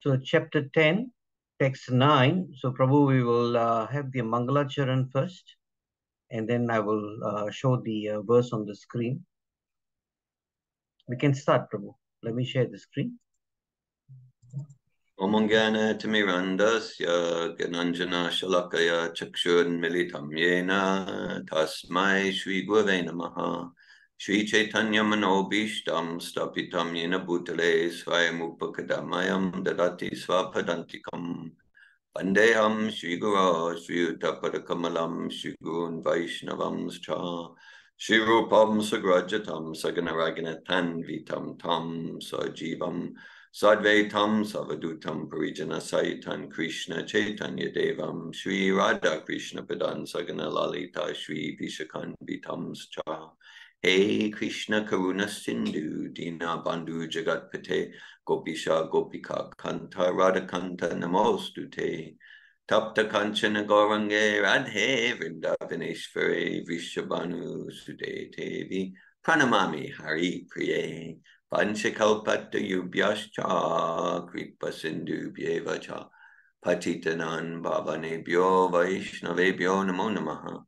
So chapter 10, text 9. So Prabhu, we will have the Mangala Charan first, and then I will show the verse on the screen. We can start, Prabhu. Let me share the screen. Omangana Timirandasya Gananjana Shalakaya Chakshun Militam Yena Tasmai Shri Gurave Namaha Shri Chaitanya Manobishtam Stapitam Yena Bhutale Swayamupakadamayam Dadati Swapadantikam Vandeham Shri Guru Shri Utapadakamalam Shri Gurun Vaishnavam Cha Shri Rupam Sagrajatam Saganaraganatam Vitam Tam Sajivam Sadvaitam Savadutam Parijana Saitan Krishna Chaitanya Devam Shri Radha Krishna Padan Sagana Lalita Shri Vishakan Vitam Cha Hey Krishna Karuna Sindhu Dina Bandhu Jagatpate Gopisha Gopika Kanta Radha Kanta Namostute Tapta Kanchana Gorange Radhe Vrindavaneshwari Vishabhanu Sudete Pranamami Hari Priye Panchakalpata Yubhyascha Kripa Sindhu Bhyevacha Patitanan Bhavanebhyo Vaishnavebhyo Namo Namaha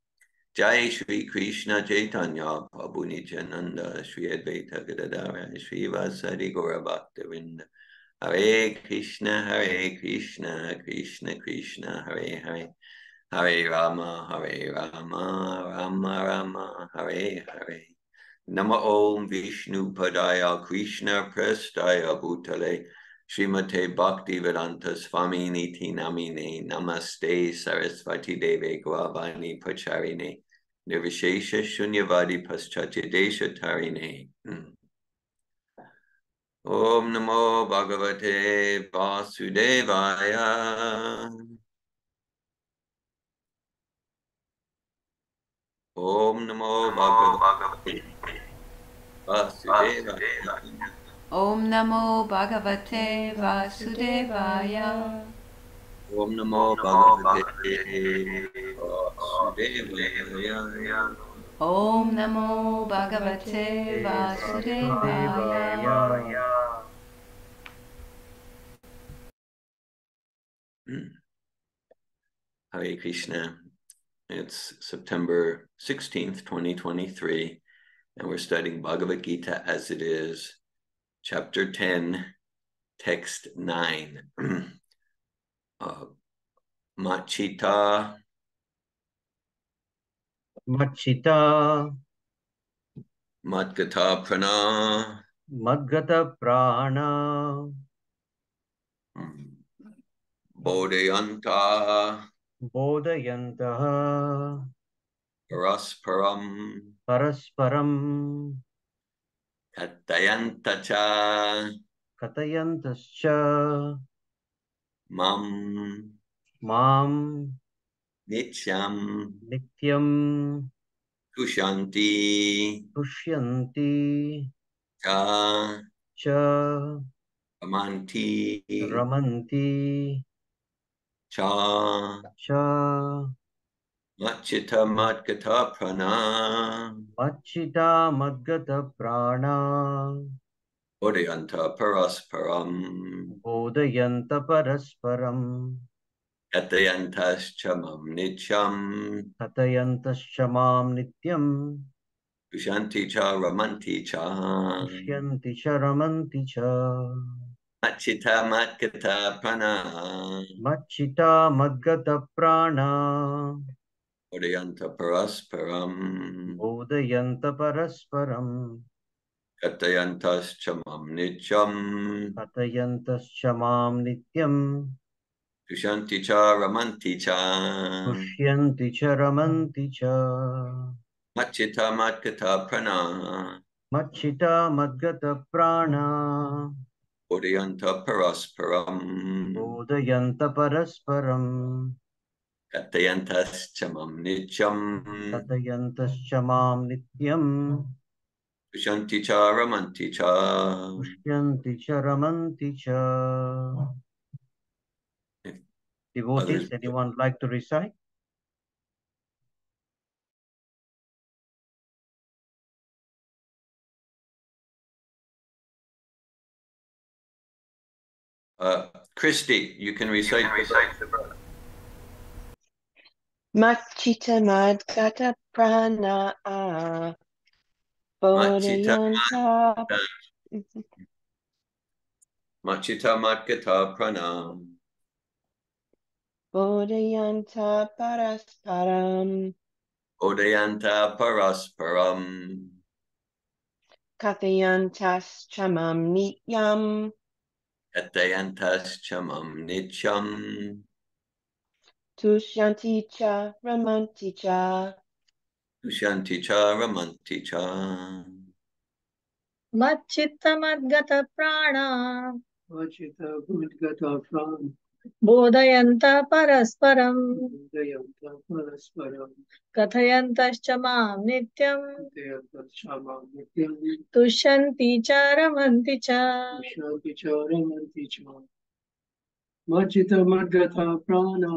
Jai Shri Krishna Chaitanya Prabhu Nityananda Shri Advaita Gadadara Shri Vasari Gaura Bhaktavinda Hare Krishna Krishna Krishna Hare Hare Hare Rama Rama Rama Hare Hare Nama Om Vishnu Padaya Krishna Prestaya Bhutale Srimate Bhakti Vedanta Swami Niti Namine Namaste Sarasvati Deve Gavani Pacharine Nirvishesha Shunyavadi Paschatya Desha Tarine Om Namo Bhagavate Vasudevaya Om Namo Bhagavate Vasudevaya Om Namo Bhagavate Vasudevaya. Om Namo Bhagavate Vasudevaya. Om Namo Bhagavate Vasudevaya. Hare Krishna. It's September 16th, 2023, and we're studying Bhagavad-gita as it is, chapter 10, text 9. Machita Machita Madgata Prana Madgata Prana Bodhayanta Bodhayantaha Parasparam Parasparam Katayantacha Katayantascha Mam Mam Nityam Nityam Kushanti Pushyanti Cha Cha Amanti Ramanti Cha Cha Machita Madgata Prana Machita Madgata Prana Bodhayanta Parasparam Bodhayanta Parasparam Katayantascha Mam Nityam Katayantascha Mam Nityam Kushanti Cha Ramanti Cha Pushyanti Cha Ramanti Cha Machita Madgata Prana Machita Madgata Prana Bodhayanta Parasparam Bodhayanta Parasparam Katayantascha Mam Nityam Katayantascha Mam Nityam Kushanti Cha Ramanti Cha Pushyanti Cha Ramanti Cha Machita Madgata Prana Machita Madgata Prana Bodhayanta Parasparam Bodhayanta Parasparam Katayantascha Mam Nityam Katayantascha Mam Nityam Kushanti Cha Ramanti Cha. Pushyanti Cha Ramanti Cha. Devotees, anyone like to recite? Christy, you can recite the verse. Machita madgata prana bodhayanta Machita Madgata Pranam. bodhayanta parasparam Odayanta Parasparam. kathayantas chamam nityam Katayantas Chamam Nityam. tushyanti cha ramanti cha Dushanti Cha Ramanti Cha. Machchitta madgata prana Vachita Gudgata Pran, bodhayanta parasparam Udayanta Parasparam, kathayantascha mam nityam Deyata Shama Nityam, tushyanti cha ramanti cha. Shanti Charamanti Cha. Machita Madgata Prana,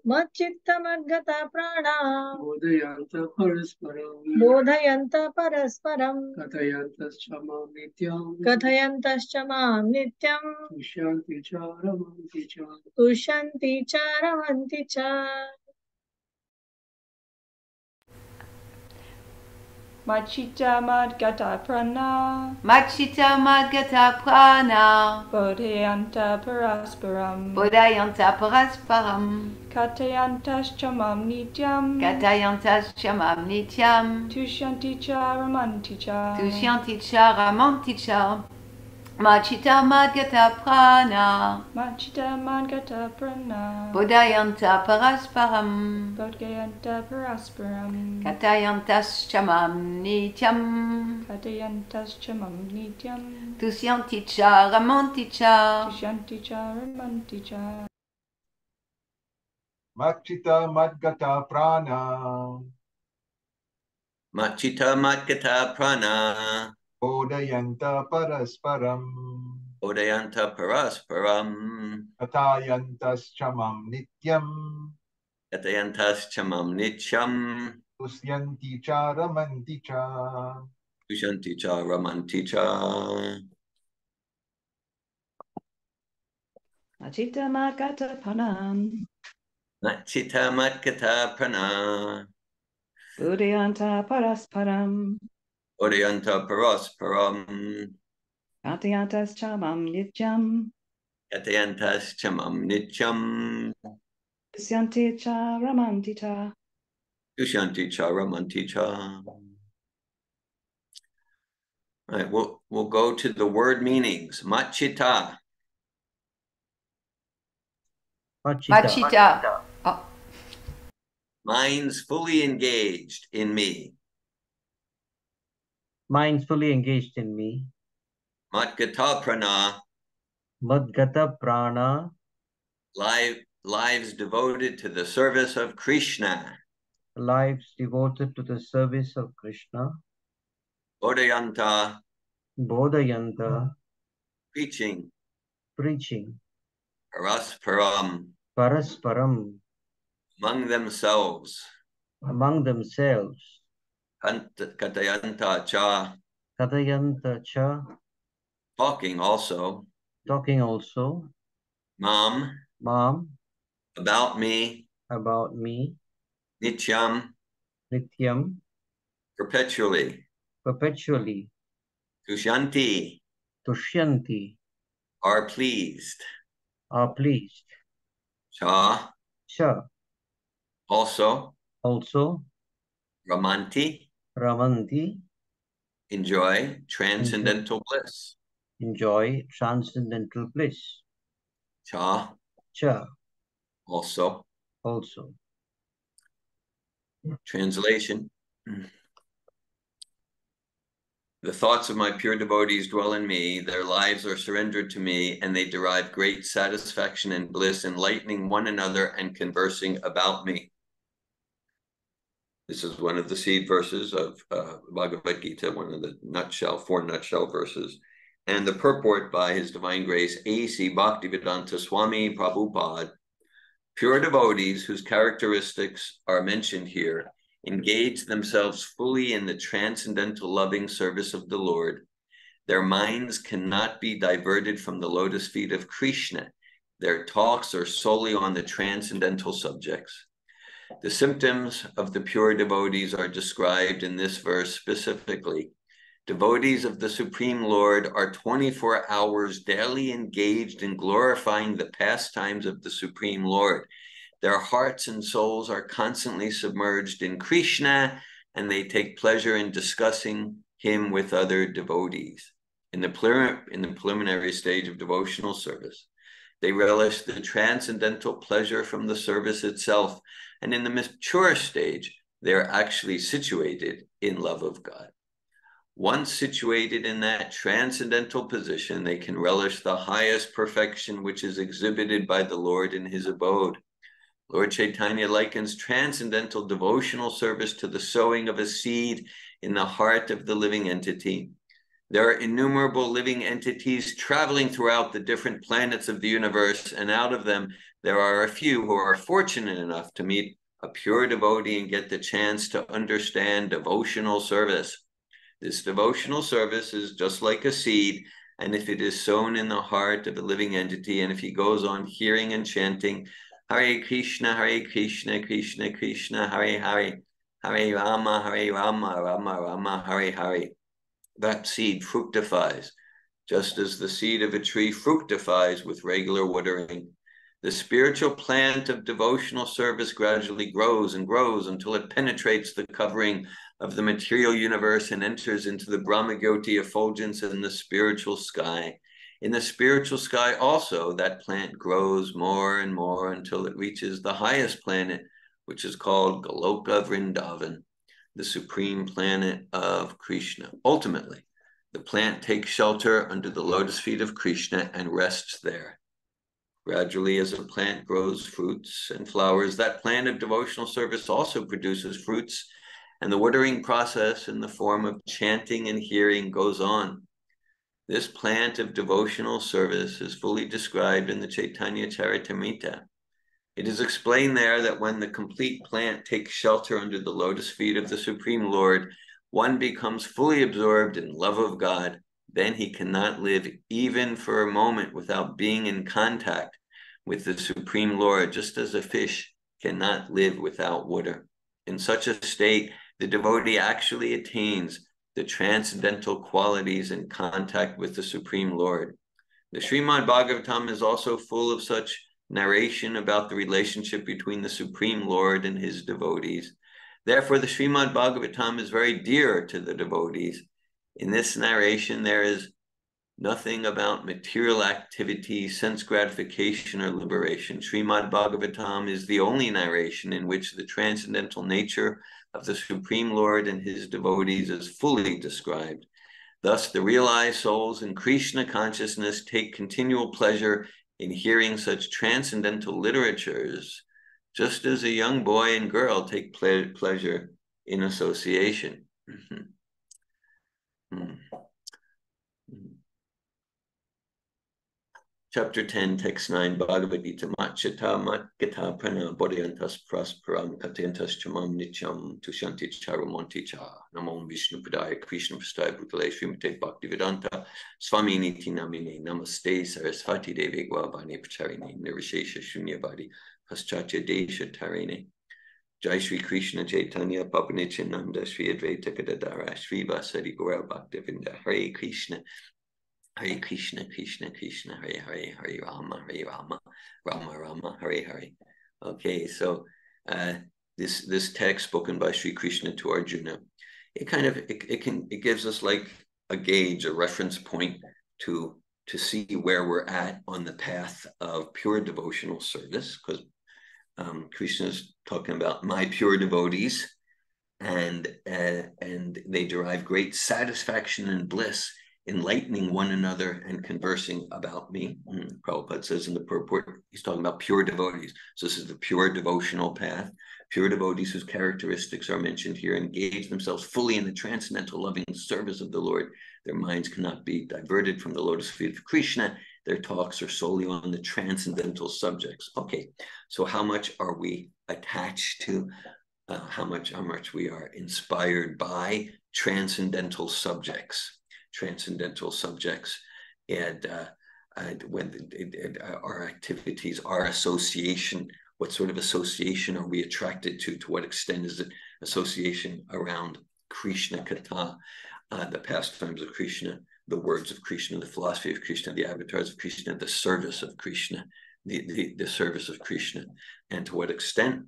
Machchitta madgata prana Udayanta Parasparam, bodhayanta parasparam Katayanta Shama Nityam, kathayantascha mam nityam Shanti Charamanti Cha. tushyanti cha ramanti cha. Machita Madgata Prana Machita Madgata Prana Bodhayanta Parasparam Bodhayanta Parasparam Katayantas Chamam Nityam Katayantas Chamam Nityam Tushyanti Charamanti Cha Tushyanti Charamanti Cha Machita Madgata Prana Machita Madgata Prana Bodhayanta Parasparam Bodhayanta Parasparam Katayantas Chamam Nityam Katayantas Chamam Nityam Tushyanti Charamanti Cha Tushyanti Charamanti Cha Machita Madgata Prana Machita Madgata Prana. Bodhayanta Parasparam Odayanta Parasparam. Katayantas Chamam Nityam Katayantas Chamam Nityam. Tusyanti Charamanti Cha. Dushanti Cha Ramanti Cha. Machita Madgata Pranam Machita Madgata Prana. Bodhayanta Parasparam Odayanta Parasparam. Kathayantas Chamam Nityam Katayantas Chamam Nityam. Tusyanti Cha Ramanti Cha. Dushanti Cha Ramanti Cha. All right, we'll go to the word meanings. Machita. Machita Minds fully engaged in me. Minds fully engaged in me. Matgata Prana. Madgata Prana. Lives devoted to the service of Krishna. Lives devoted to the service of Krishna. Bodhayanta. Bodhayanta. Preaching. Preaching. Parasparam. Parasparam. Among themselves. Among themselves. Katayanta Cha. Katayanta Cha. Talking also. Talking also. Mam. About me. Nityam. Nityam. Perpetually. Tushyanti. Are pleased. Cha. Also. Ramanti. Enjoy transcendental bliss. Cha. Also. Translation. The thoughts of my pure devotees dwell in me, their lives are surrendered to me, and they derive great satisfaction and bliss, enlightening one another and conversing about me. This is one of the seed verses of Bhagavad-gita, one of the four nutshell verses. And the purport by His Divine Grace, A.C. Bhaktivedanta Swami Prabhupada. Pure devotees whose characteristics are mentioned here engage themselves fully in the transcendental loving service of the Lord. Their minds cannot be diverted from the lotus feet of Krishna. Their talks are solely on the transcendental subjects. The symptoms of the pure devotees are described in this verse specifically. Devotees of the Supreme Lord are 24 hours daily engaged in glorifying the pastimes of the Supreme Lord. Their hearts and souls are constantly submerged in Krishna, and they take pleasure in discussing him with other devotees. In the preliminary stage of devotional service, they relish the transcendental pleasure from the service itself, and in the mature stage, they are actually situated in love of God. Once situated in that transcendental position, they can relish the highest perfection which is exhibited by the Lord in his abode. Lord Chaitanya likens transcendental devotional service to the sowing of a seed in the heart of the living entity. There are innumerable living entities traveling throughout the different planets of the universe, and out of them, there are a few who are fortunate enough to meet a pure devotee and get the chance to understand devotional service. This devotional service is just like a seed, and if it is sown in the heart of a living entity, and if he goes on hearing and chanting, Hare Krishna, Krishna Krishna, Hare Hare, Hare Rama, Rama Rama, Hare Hare, that seed fructifies, just as the seed of a tree fructifies with regular watering. The spiritual plant of devotional service gradually grows and grows until it penetrates the covering of the material universe and enters into the Brahmajyoti effulgence in the spiritual sky. In the spiritual sky also, that plant grows more and more until it reaches the highest planet, which is called Goloka Vrindavan, the supreme planet of Krishna. Ultimately, the plant takes shelter under the lotus feet of Krishna and rests there. Gradually, as a plant grows fruits and flowers, that plant of devotional service also produces fruits, and the watering process in the form of chanting and hearing goes on. This plant of devotional service is fully described in the Chaitanya Charitamrita. It is explained there that when the complete plant takes shelter under the lotus feet of the Supreme Lord, one becomes fully absorbed in love of God. Then he cannot live even for a moment without being in contact with the Supreme Lord, just as a fish cannot live without water. In such a state, the devotee actually attains the transcendental qualities in contact with the Supreme Lord. The Srimad Bhagavatam is also full of such narration about the relationship between the Supreme Lord and his devotees. Therefore, the Srimad Bhagavatam is very dear to the devotees. In this narration, there is nothing about material activity, sense gratification, or liberation. Srimad Bhagavatam is the only narration in which the transcendental nature of the Supreme Lord and his devotees is fully described. Thus, the realized souls in Krishna consciousness take continual pleasure in hearing such transcendental literatures, just as a young boy and girl take pleasure in association. Chapter 10, text 9, Bhagavad-gita, Machita Matgata Prana Bodhayantas Prasparam Katyantas Chamam Nityam Tushanti Charamonti Cha Namom Vishnu Padaya Krishna Prastaya Bhutale Srimate Bhaktivedanta Swami Niti Namine Namaste Sarasvati Devi Gwabani Pacharine Nirvishesha Shunyavadi Paschatya Desha Tarine Jai Shri Krishna Chaitanya Papanichananda Shri Advaita Gadadara Shri Vasari Gaura Bhaktivinda Hare Krishna Hare Krishna, Krishna Krishna, Hare Hare, Hare Rama, Rama Rama, Hare Hare. Okay, so this text spoken by Sri Krishna to Arjuna, it gives us like a gauge, a reference point to see where we're at on the path of pure devotional service, because Krishna is talking about my pure devotees, and they derive great satisfaction and bliss enlightening one another and conversing about me. Prabhupada says in the purport, he's talking about pure devotees. So this is the pure devotional path. Pure devotees whose characteristics are mentioned here engage themselves fully in the transcendental loving service of the Lord. Their minds cannot be diverted from the lotus feet of Krishna. Their talks are solely on the transcendental subjects. Okay, so how much are we attached to, how much we are inspired by transcendental subjects? transcendental subjects, and when our activities, our association, what sort of association are we attracted to? To what extent is it association around Krishna Katha, the pastimes of Krishna, the words of Krishna, the philosophy of Krishna, the avatars of Krishna, the service of Krishna, the service of Krishna, and to what extent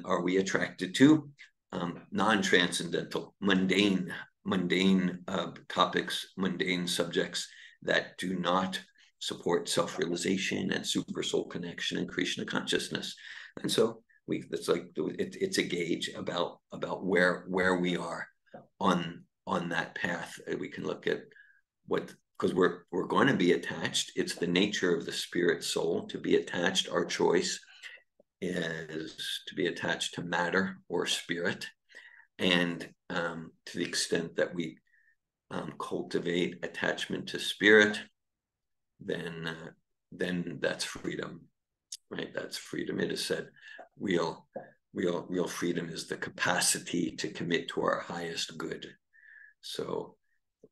are we attracted to non-transcendental, mundane topics, mundane subjects that do not support self-realization and super soul connection and Krishna consciousness. And so it's a gauge about where we are on that path. We can look at because we're going to be attached. It's the nature of the spirit soul to be attached. Our choice is to be attached to matter or spirit, and to the extent that we cultivate attachment to spirit, then that's freedom, right? That's freedom. It is said, real freedom is the capacity to commit to our highest good. So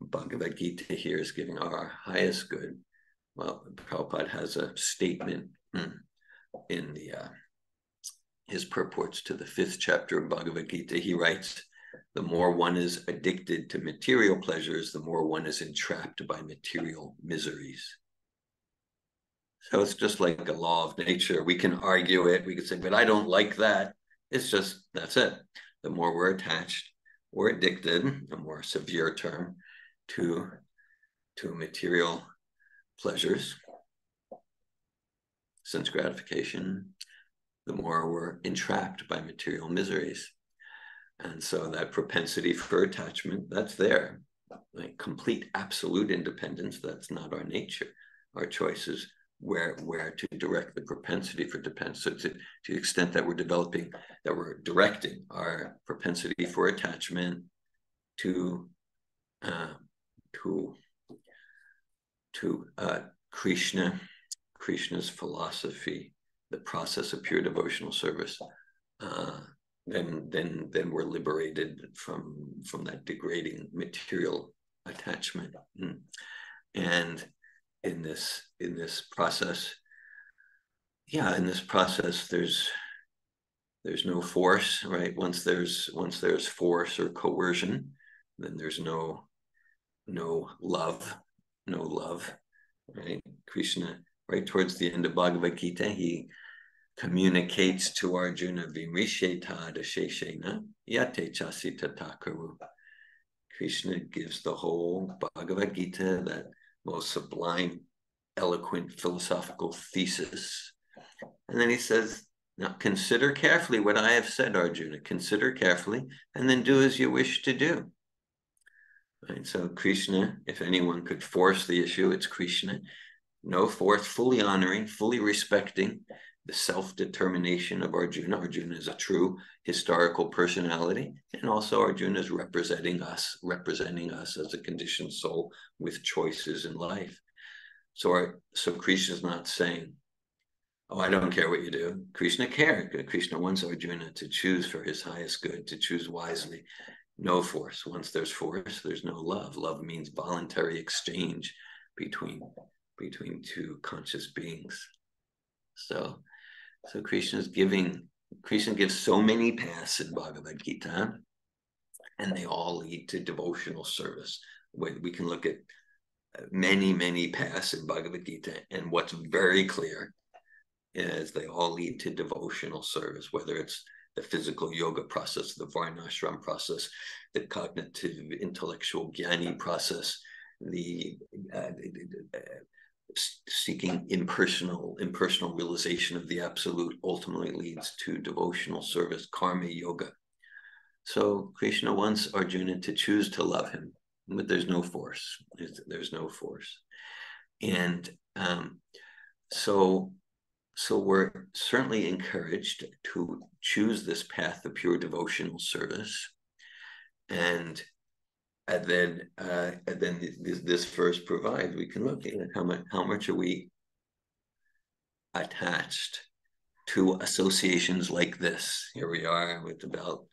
Bhagavad-gita here is giving our highest good. Well, Prabhupada has a statement in his purports to the 5th chapter of Bhagavad-gita. He writes, the more one is addicted to material pleasures, the more one is entrapped by material miseries. So it's just like a law of nature. We can argue it. We can say, but I don't like that. It's just, that's it. The more we're attached, we're addicted, a more severe term, to material pleasures, sense gratification, the more we're entrapped by material miseries. And so that propensity for attachment, that's there. Like complete absolute independence, that's not our nature. Our choice is where to direct the propensity for dependence. So to the extent that we're directing our propensity for attachment to Krishna's philosophy, the process of pure devotional service, then we're liberated from that degrading material attachment. And in this process, there's no force, right? Once there's force or coercion, then there's no love, right? Krishna, right towards the end of Bhagavad-gita, he communicates to Arjuna, Vimrisheta Dasheshena Yate Chasita Takaru. Krishna gives the whole Bhagavad-gita, that most sublime, eloquent, philosophical thesis. And then he says, now consider carefully what I have said, Arjuna. Consider carefully, and then do as you wish to do. Right? So Krishna, if anyone could force the issue, it's Krishna. No force, fully honoring, fully respecting the self-determination of Arjuna. Arjuna is a true historical personality, and also Arjuna is representing us as a conditioned soul with choices in life. So Krishna is not saying, oh, I don't care what you do. Krishna cares. Krishna wants Arjuna to choose for his highest good, to choose wisely. No force. Once there's force, there's no love. Love means voluntary exchange between two conscious beings. So Krishna gives so many paths in Bhagavad-gita, and they all lead to devotional service. We can look at many paths in Bhagavad-gita, and what's very clear is they all lead to devotional service, whether it's the physical yoga process, the varnashram process, the cognitive intellectual jnani process, the seeking impersonal realization of the absolute ultimately leads to devotional service, karma yoga. So Krishna wants Arjuna to choose to love him, but there's no force. There's no force. And so we're certainly encouraged to choose this path of pure devotional service. And then this verse provides, we can look at how much are we attached to associations like this. Here we are with about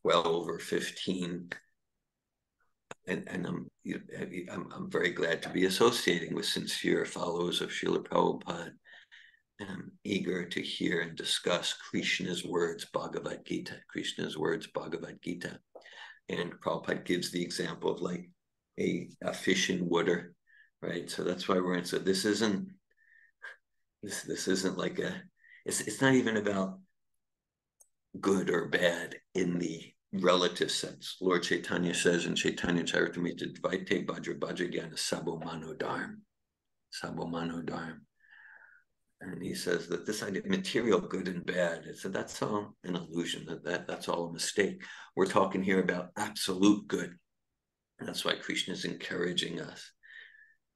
12 or 15 I'm very glad to be associating with sincere followers of Srila Prabhupada, and I'm eager to hear and discuss Krishna's words, Bhagavad-gita, Krishna's words, Bhagavad-gita. And Prabhupada gives the example of like a fish in water, right? So that's why we're in. So this isn't like it's not even about good or bad in the relative sense. Lord Chaitanya says in Chaitanya Charitamrita, Dvaite Bhajra Bhajagana Sabomano Dharm. Sabomano Dharm. And he says that this idea, material good and bad, so that's all an illusion, that's all a mistake. We're talking here about absolute good. And that's why Krishna is encouraging us.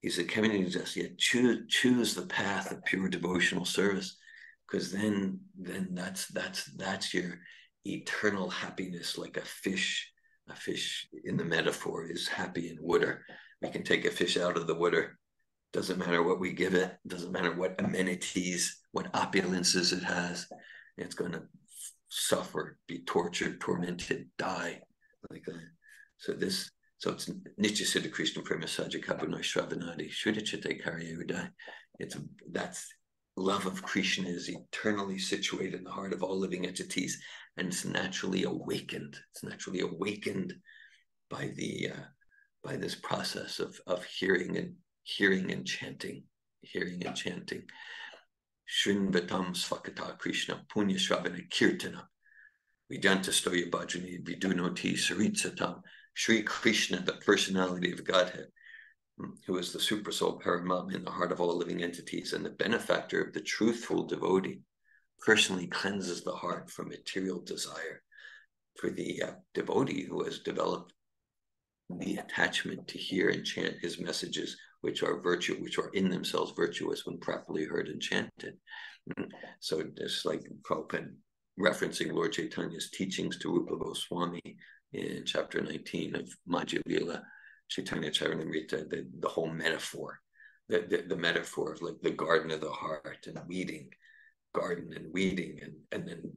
He's encouraging us, yet choose the path of pure devotional service, because then that's your eternal happiness, like a fish. A fish in the metaphor is happy in water. We can take a fish out of the water. Doesn't matter what we give it, doesn't matter what amenities, what opulences it has, it's going to suffer, be tortured, tormented, die. Like that. So it's Nitya Siddha Krishna Prema Saja Kabunai Shravanadi, Shuddhachate Karyayudai. That's love of Krishna is eternally situated in the heart of all living entities, and it's naturally awakened. It's naturally awakened by by this process of hearing and chanting. Shrinvatam Svakata Krishna Punya Shravana Kirtana Vidanta Stoya Bhajani Vidunoti Saritsatam. Sri Krishna, the personality of Godhead, who is the super soul Paramatma in the heart of all living entities and the benefactor of the truthful devotee, personally cleanses the heart from material desire. For the devotee who has developed the attachment to hear and chant his messages, which are in themselves virtuous when properly heard and chanted. So it's like Prabhupada referencing Lord Chaitanya's teachings to Rupa Goswami in chapter 19 of Madhya Lila, Chaitanya Charitamrita, the whole metaphor, the metaphor of like the garden of the heart and weeding, and then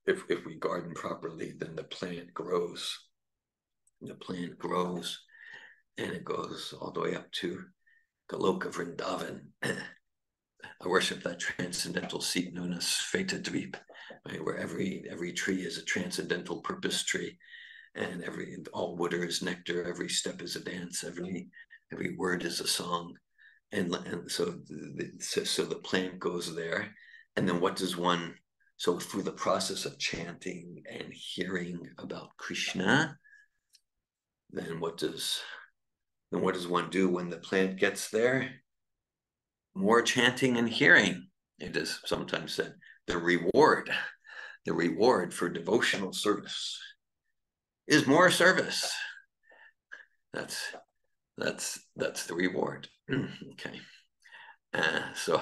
if we garden properly, then the plant grows. The plant grows, and it goes all the way up to Goloka Vrindavan. I worship that transcendental seat known as Sveta Dweep, right, where every tree is a transcendental purpose tree, and all water is nectar, every step is a dance, every word is a song, and so the plant goes there, and then what does one? So through the process of chanting and hearing about Krishna, then what does one do when the plant gets there? More chanting and hearing. It is sometimes said the reward for devotional service is more service. That's the reward. Okay. So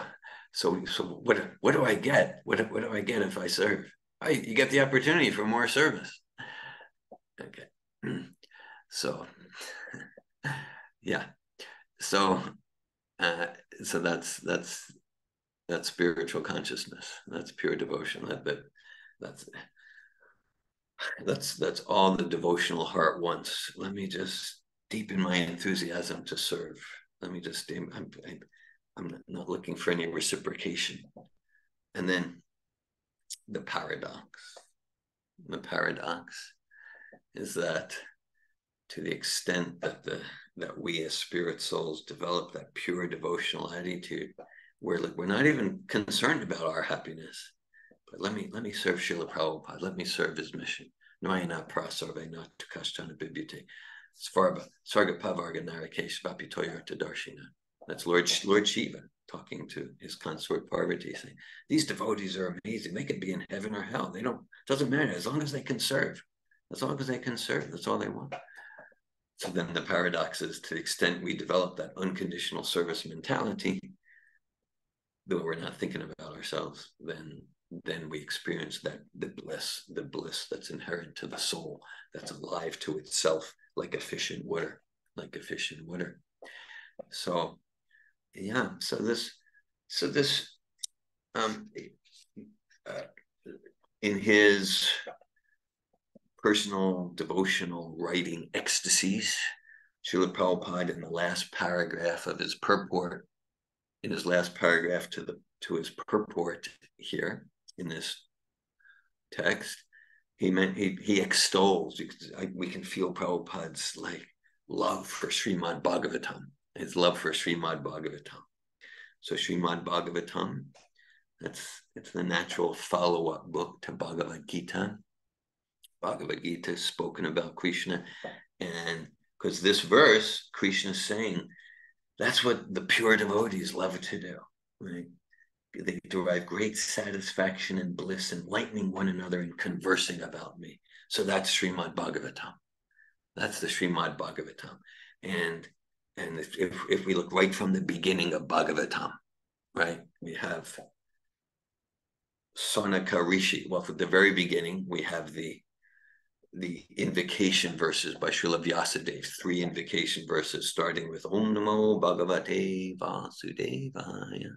what do I get? What do I get if I serve? You get the opportunity for more service. Okay. So yeah. So that's spiritual consciousness. That's pure devotion. That's all the devotional heart wants. Let me just deepen my enthusiasm to serve. I'm not looking for any reciprocation. And then the paradox is that to the extent that we as spirit souls develop that pure devotional attitude, we're not even concerned about our happiness. But let me serve Srila Prabhupada. Let me serve his mission. Noyana prasarve not to kashtana bibyate. Svarga pavarga narakesh vapitoyarta darshina. That's Lord Shiva talking to his consort Parvati, saying, these devotees are amazing. They could be in heaven or hell. Doesn't matter, as long as they can serve. As long as they can serve, that's all they want. So then the paradox is, to the extent we develop that unconditional service mentality, though we're not thinking about ourselves, then we experience the bliss that's inherent to the soul, that's alive to itself, like a fish in water. So yeah, so this in his personal devotional writing ecstasies, Srila Prabhupada, in the last paragraph of his purport, in his last paragraph to his purport here in this text, he extols. We can feel Prabhupada's like love for Srimad Bhagavatam, his love for Srimad Bhagavatam. So Srimad Bhagavatam, it's the natural follow-up book to Bhagavad-gita. Bhagavad-gita is spoken about Krishna, and because this verse, Krishna is saying, that's what the pure devotees love to do, right? They derive great satisfaction and bliss enlightening one another and conversing about me. So that's Srimad Bhagavatam. That's the Srimad Bhagavatam. And if we look right from the beginning of Bhagavatam, right, we have Saunaka Rishi. Well, from the very beginning, we have the invocation verses by Srila Vyasadeva, 3 invocation verses starting with Om Namo Bhagavate Vasudevaya.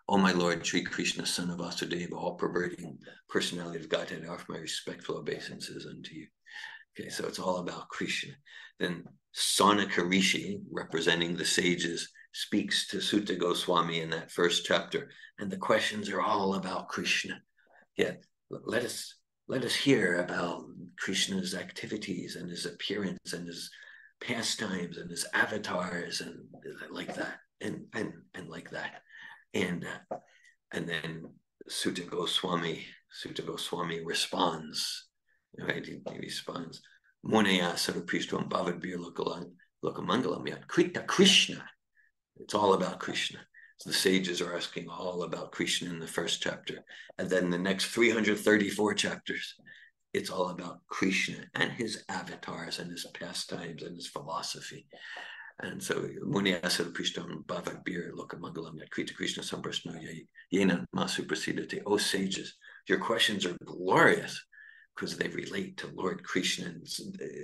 Oh, my Lord, Sri Krishna, son of Vasudeva, all perverting personality of Godhead, I offer my respectful obeisances unto you. Okay, so it's all about Krishna. Then Saunaka Rishi, representing the sages, speaks to Sutta Goswami in that first chapter, and the questions are all about Krishna. Yeah, let us hear about Krishna's activities and his appearance and his pastimes and his avatars and like that and like that. And then Sutta Goswami responds, right? He responds, Munaya Saruprishtvam Bhavadbir Lokamangalam Yat Krita Krishna. It's all about Krishna. So the sages are asking all about Krishna in the first chapter. And then the next 334 chapters, it's all about Krishna and his avatars and his pastimes and his philosophy. And so Munyasad Prishtam Bhavadbir Lokamangalam Yat Krita Krishna Samprasno Yena Masuprasidate. Oh sages, your questions are glorious because they relate to Lord Krishna. And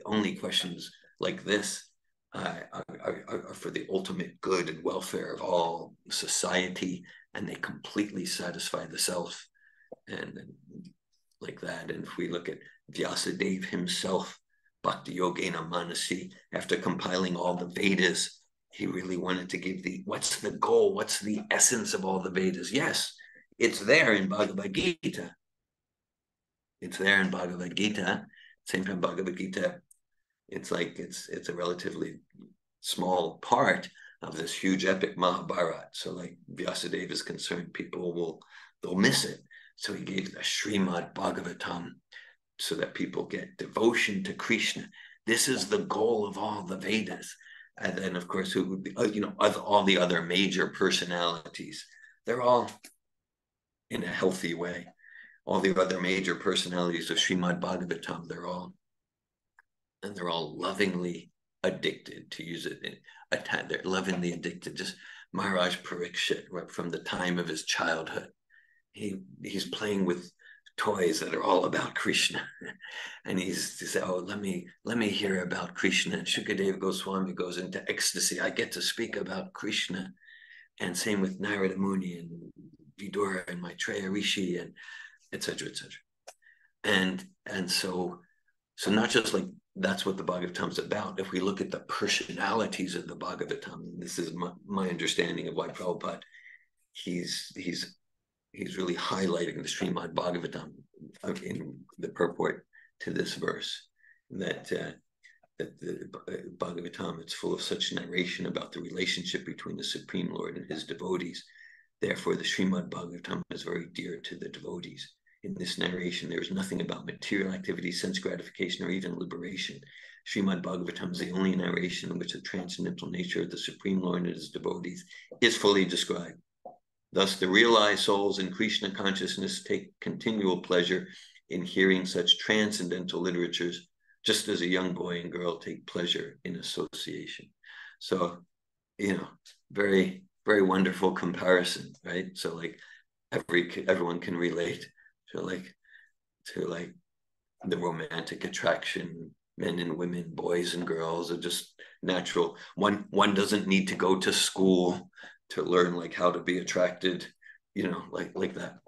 only questions like this are for the ultimate good and welfare of all society, and they completely satisfy the self. And like that. And if we look at Vyasadeva himself, Bhakti Yogena Manasi, after compiling all the Vedas, he really wanted to give what's the goal? What's the essence of all the Vedas? Yes, it's there in Bhagavad-gita. It's there in Bhagavad-gita. Same time, Bhagavad-gita, it's like it's a relatively small part of this huge epic Mahabharata. So like Vyasadeva is concerned, they'll miss it. So he gave the Srimad Bhagavatam so that people get devotion to Krishna. This is the goal of all the Vedas. And then, of course, who would be, all the other major personalities, they're all in a healthy way. All the other major personalities of Srimad Bhagavatam, they're all lovingly addicted, to use it. They're lovingly addicted. Just Maharaj Parikshit, right from the time of his childhood, he's playing with toys that are all about Krishna, and he said, "Oh, let me hear about Krishna." And Shukadeva Goswami goes into ecstasy. I get to speak about Krishna, and same with Narada Muni and Vidura and Maitreya Rishi, and etc. And so not just like that's what the Bhagavatam is about. If we look at the personalities of the Bhagavatam, this is my understanding of why Prabhupada he's really highlighting the Srimad Bhagavatam in the purport to this verse, that the Bhagavatam, it's full of such narration about the relationship between the Supreme Lord and his devotees. Therefore, the Srimad Bhagavatam is very dear to the devotees. In this narration, there is nothing about material activity, sense gratification, or even liberation. Srimad Bhagavatam is the only narration in which the transcendental nature of the Supreme Lord and his devotees is fully described. Thus, the realized souls in Krishna consciousness take continual pleasure in hearing such transcendental literatures, just as a young boy and girl take pleasure in association. So, very, very wonderful comparison, right? So, like everyone can relate to like the romantic attraction, men and women, boys and girls are just natural. One doesn't need to go to school to learn like how to be attracted, like that.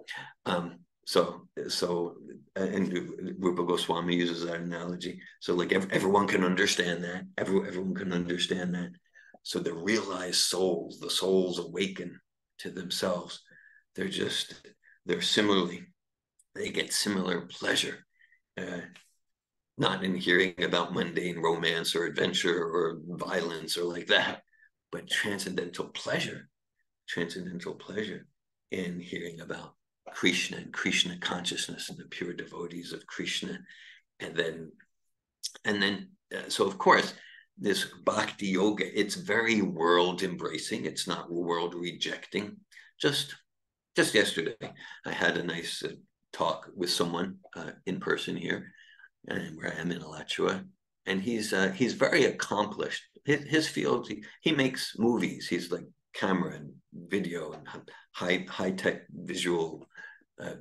and Rupa Goswami uses that analogy. So like everyone can understand that. Everyone can understand that. So the realized souls, the souls awaken to themselves. They get similar pleasure, not in hearing about mundane romance or adventure or violence or like that, but transcendental pleasure in hearing about Krishna and Krishna consciousness and the pure devotees of Krishna. So of course, this bhakti yoga, it's very world embracing. It's not world rejecting. Just yesterday, I had a nice talk with someone in person here, and where I am in Alachua, and he's very accomplished. His field, he makes movies. He's like camera and video and high tech visual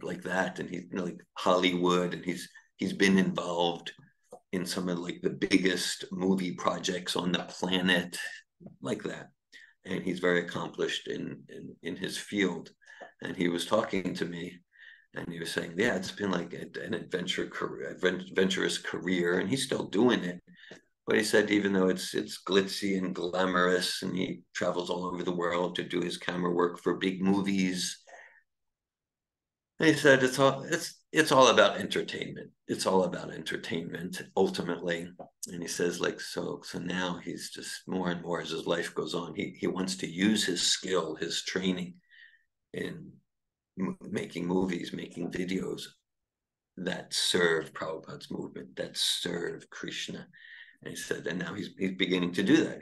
like that, and he's like Hollywood, and he's been involved in some of like the biggest movie projects on the planet, like that. And he's very accomplished in his field. And he was talking to me, and he was saying, yeah, it's been like an adventurous career, and he's still doing it. But he said, even though it's glitzy and glamorous, and he travels all over the world to do his camera work for big movies, and he said it's all about entertainment. It's all about entertainment ultimately. And he says, like, so now he's just more and more as his life goes on, he wants to use his skill, his training in making movies, making videos that serve Prabhupada's movement, that serve Krishna. And he said, and now he's beginning to do that.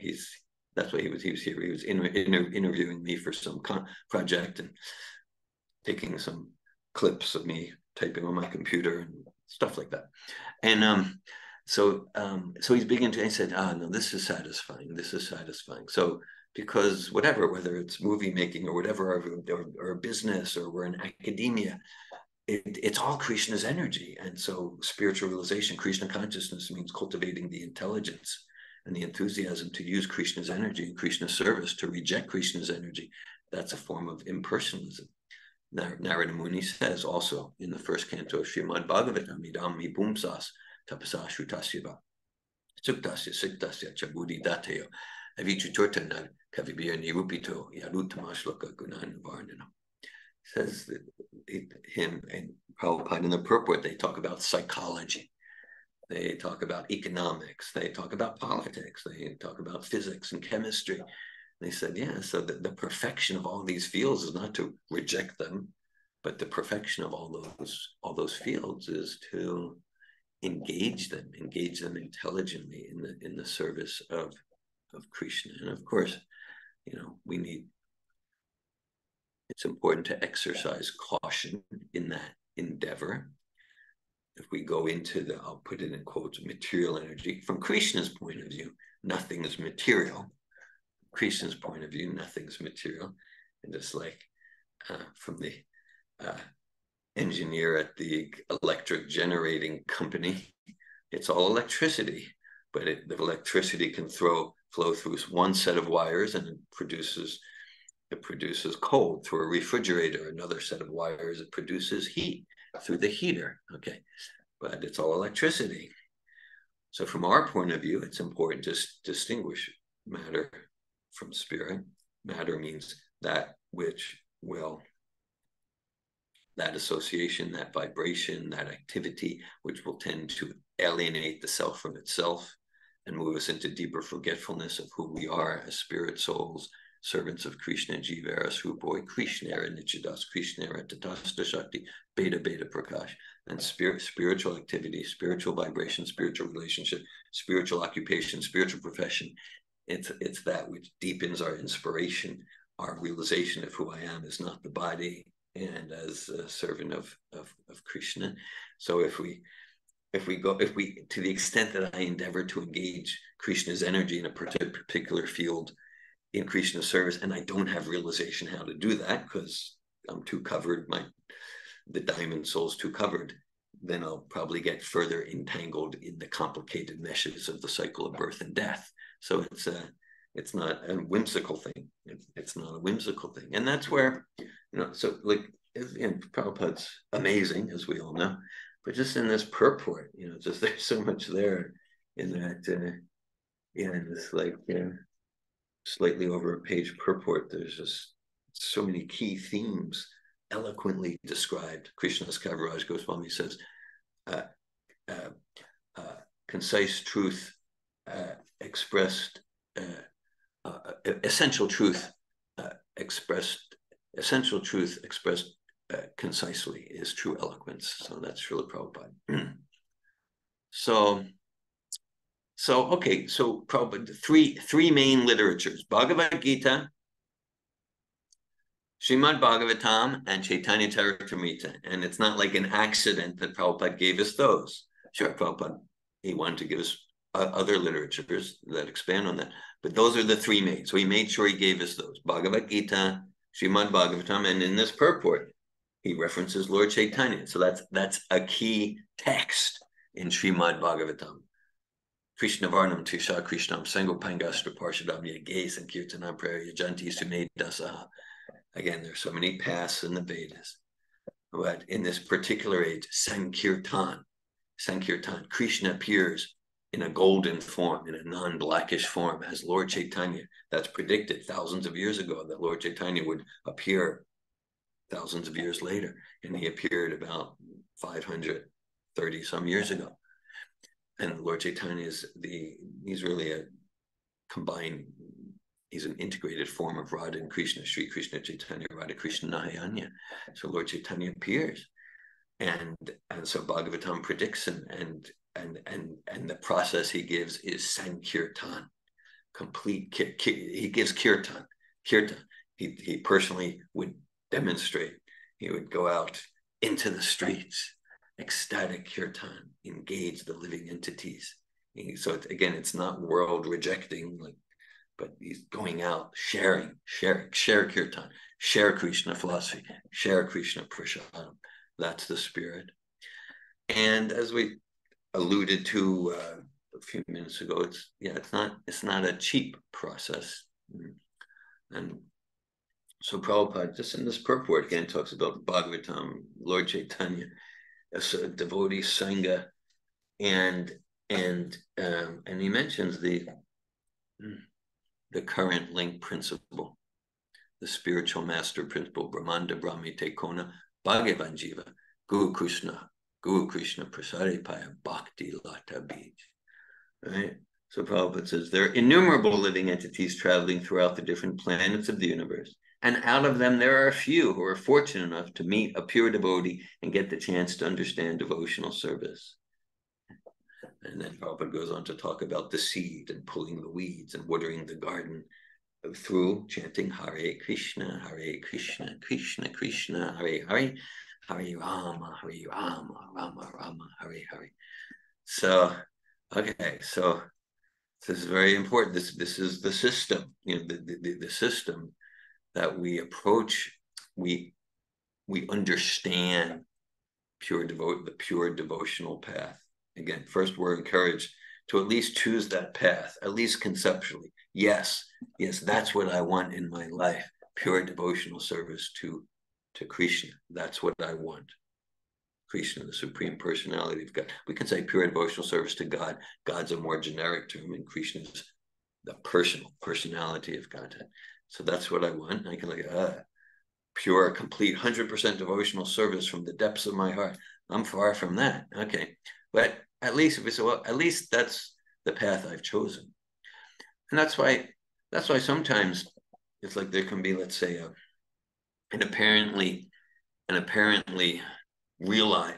That's why he was here. He was interviewing me for some project and taking some clips of me typing on my computer and stuff like that. And so he's beginning to. He said, no, this is satisfying. This is satisfying. So because whether it's movie making or whatever, or business, or we're in academia, it's all Krishna's energy. And so spiritual realization, Krishna consciousness, means cultivating the intelligence and the enthusiasm to use Krishna's energy in Krishna's service. To reject Krishna's energy, that's a form of impersonalism. Narada Muni says also in the first canto of Srimad Bhagavatam, idam hi pumsas tapasa shutasya va suktasya siktasya chabudi dateo avichutortanar kavibir nirupito yaruttamashloka gunanuvarnana. Says that him and Prabhupada in the purport, they talk about psychology, they talk about economics, they talk about politics, they talk about physics and chemistry. They said, yeah, so the perfection of all these fields is not to reject them, but the perfection of all those fields is to engage them intelligently in the service of Krishna. And of course, it's important to exercise caution in that endeavor. If we go into I'll put it in quotes, material energy, from Krishna's point of view, nothing is material. Krishna's point of view, nothing's material. And just like from the engineer at the electric generating company, it's all electricity, but the electricity can flow through one set of wires, and it produces cold through a refrigerator. Another set of wires, it produces heat through the heater. Okay, but it's all electricity. So from our point of view, it's important to distinguish matter from spirit. Matter means that association, that vibration, that activity, which will tend to alienate the self from itself and move us into deeper forgetfulness of who we are as spirit souls, servants of Krishna, Jivara Srupoi, Krishnera Nichidas, Krishnera Tatasta Shakti, Beta Prakash. And spiritual activity, spiritual vibration, spiritual relationship, spiritual occupation, spiritual profession, it's that which deepens our inspiration, our realization of who I am is not the body, and as a servant of Krishna. So if we to the extent that I endeavor to engage Krishna's energy in a particular field in Krishna's service, and I don't have realization how to do that because I'm too covered, the diamond soul's too covered, then I'll probably get further entangled in the complicated meshes of the cycle of birth and death. So it's not a whimsical thing. It's not a whimsical thing. And that's where, so like Prabhupada's amazing, as we all know, but just in this purport, just there's so much there in that, in this slightly over a page purport. There's just so many key themes eloquently described. Krishnadas Kaviraj Goswami says, concise truth expressed, essential truth expressed concisely is true eloquence. So that's Srila Prabhupada. So Prabhupada, three main literatures: Bhagavad-gita, Srimad Bhagavatam, and Chaitanya Charitamrita. And it's not like an accident that Prabhupada gave us those. Sure, Prabhupada, he wanted to give us other literatures that expand on that. But those are the three main. So he made sure he gave us those: Bhagavad-gita, Srimad Bhagavatam, and in this purport, he references Lord Chaitanya. So that's a key text in Srimad Bhagavatam. Krishna Varnam Tisha Krishnam Sango Pangastra Parshadam Yage Sankirtanam Prayer Yajanti Sume Dasaha. Again, there's so many paths in the Vedas. But in this particular age, Sankirtan, Krishna appears in a golden form, in a non-blackish form, as Lord Chaitanya. That's predicted thousands of years ago, that Lord Chaitanya would appear thousands of years later. And he appeared about 530 some years ago. And Lord Chaitanya he's really a combined, he's an integrated form of Radha and Krishna, Sri Krishna Chaitanya, Radha Krishna Nayanya. So Lord Chaitanya appears. And so Bhagavatam predicts him, and the process he gives is Sankirtan, complete. He gives kirtan. He personally would demonstrate. He would go out into the streets, ecstatic kirtan, engage the living entities. So it's not world rejecting, but he's going out, share kirtan, share Krishna philosophy, share Krishna prasadam. That's the spirit. And as we alluded to a few minutes ago, it's not a cheap process. And so Prabhupada, just in this purport, again, talks about Bhagavatam, Lord Chaitanya, as a devotee sangha, and he mentions the current link principle, the spiritual master principle, Brahmanda Brahmite Kona Bhagavan Jiva, Guru Krishna Prasade Paya Bhakti Lata Bij. Right? So Prabhupada says, there are innumerable living entities traveling throughout the different planets of the universe. And out of them, there are a few who are fortunate enough to meet a pure devotee and get the chance to understand devotional service. And then Prabhupada goes on to talk about the seed and pulling the weeds and watering the garden through chanting Hare Krishna, Krishna Krishna, Hare Hare, Hare Rama, Rama Rama, Hare Hare. So, okay, so this is very important. This is the system, the system that we approach. We understand the pure devotional path. Again, first we're encouraged to at least choose that path, at least conceptually. Yes, that's what I want in my life. Pure devotional service to Krishna. That's what I want. Krishna, the Supreme Personality of God. We can say pure devotional service to God. God's a more generic term, and Krishna is the personality of Godhead. So that's what I want. I can pure, complete, 100% devotional service from the depths of my heart. I'm far from that. Okay, but at least if we say, well, at least that's the path I've chosen. And that's why sometimes it's like there can be, let's say, an apparently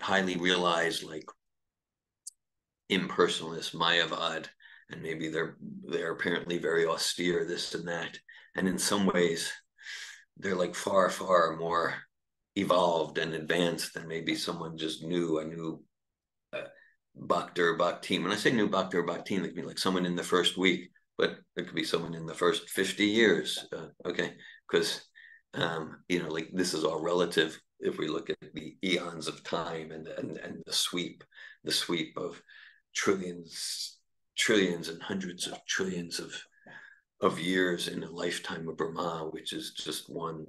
highly realized, like, impersonalist, Mayavad, and maybe they're apparently very austere, this and that, and in some ways they're like far more evolved and advanced than maybe someone just knew a new Bhakta or Bhakti. When I say new Bhakta or Bhakti, it could be like someone in the first week, but it could be someone in the first 50 years. Okay, because like, this is all relative. If we look at the eons of time and the sweep of trillions and hundreds of trillions of years in a lifetime of Brahma, which is just one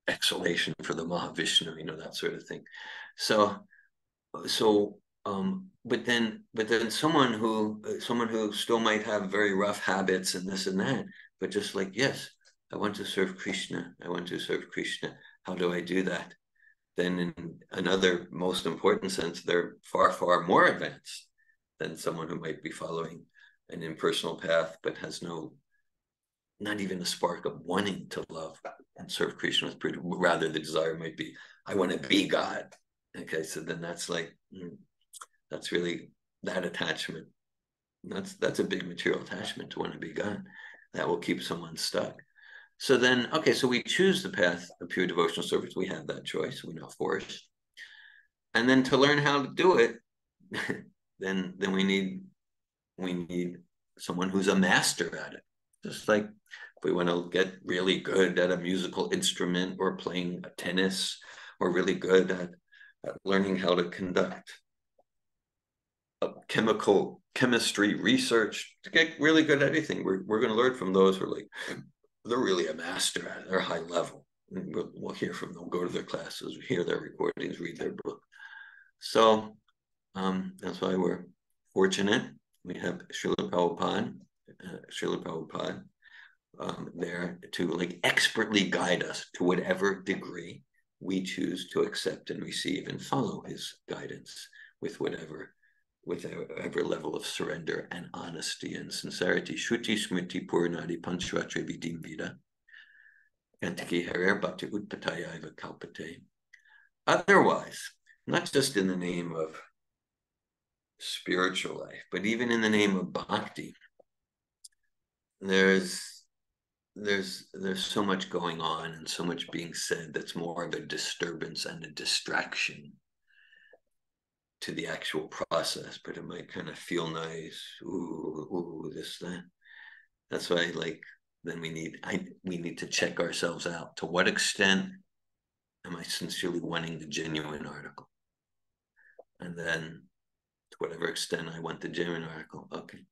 exhalation for the Mahavishnu, you know, that sort of thing. But then someone who still might have very rough habits and this and that, but just like, yes, I want to serve Krishna. I want to serve Krishna. How do I do that? Then in another most important sense, they're far, far more advanced than someone who might be following an impersonal path, but has not even a spark of wanting to love and serve Krishna with purity. Rather, the desire might be, I want to be God. Okay, so then that's like, that's really that attachment. That's a big material attachment to want to be God. That will keep someone stuck. So then, okay, so we choose the path of pure devotional service. We have that choice. We're not forced. And then to learn how to do it, then we need someone who's a master at it. Just like if we want to get really good at a musical instrument or playing tennis, or really good at learning how to conduct chemistry research, to get really good at anything, we're going to learn from those who are like, they're really a master at it. They're high level. And we'll hear from them, go to their classes, hear their recordings, read their book. So that's why we're fortunate. We have Srila Prabhupada there to like expertly guide us to whatever degree we choose to accept and receive and follow his guidance with whatever level of surrender and honesty and sincerity. Shruti Smriti Purnadi Panchratri Vidim Vida Kantiki Harer Bhakti Utpataya Iva Kalpate. Otherwise, not just in the name of spiritual life, but even in the name of bhakti, there's so much going on and so much being said that's more of a disturbance and a distraction to the actual process, but it might kind of feel nice. Ooh, this, that. That's why, like, then we need to check ourselves out. To what extent am I sincerely wanting the genuine article? And then to whatever extent I want the genuine article, okay,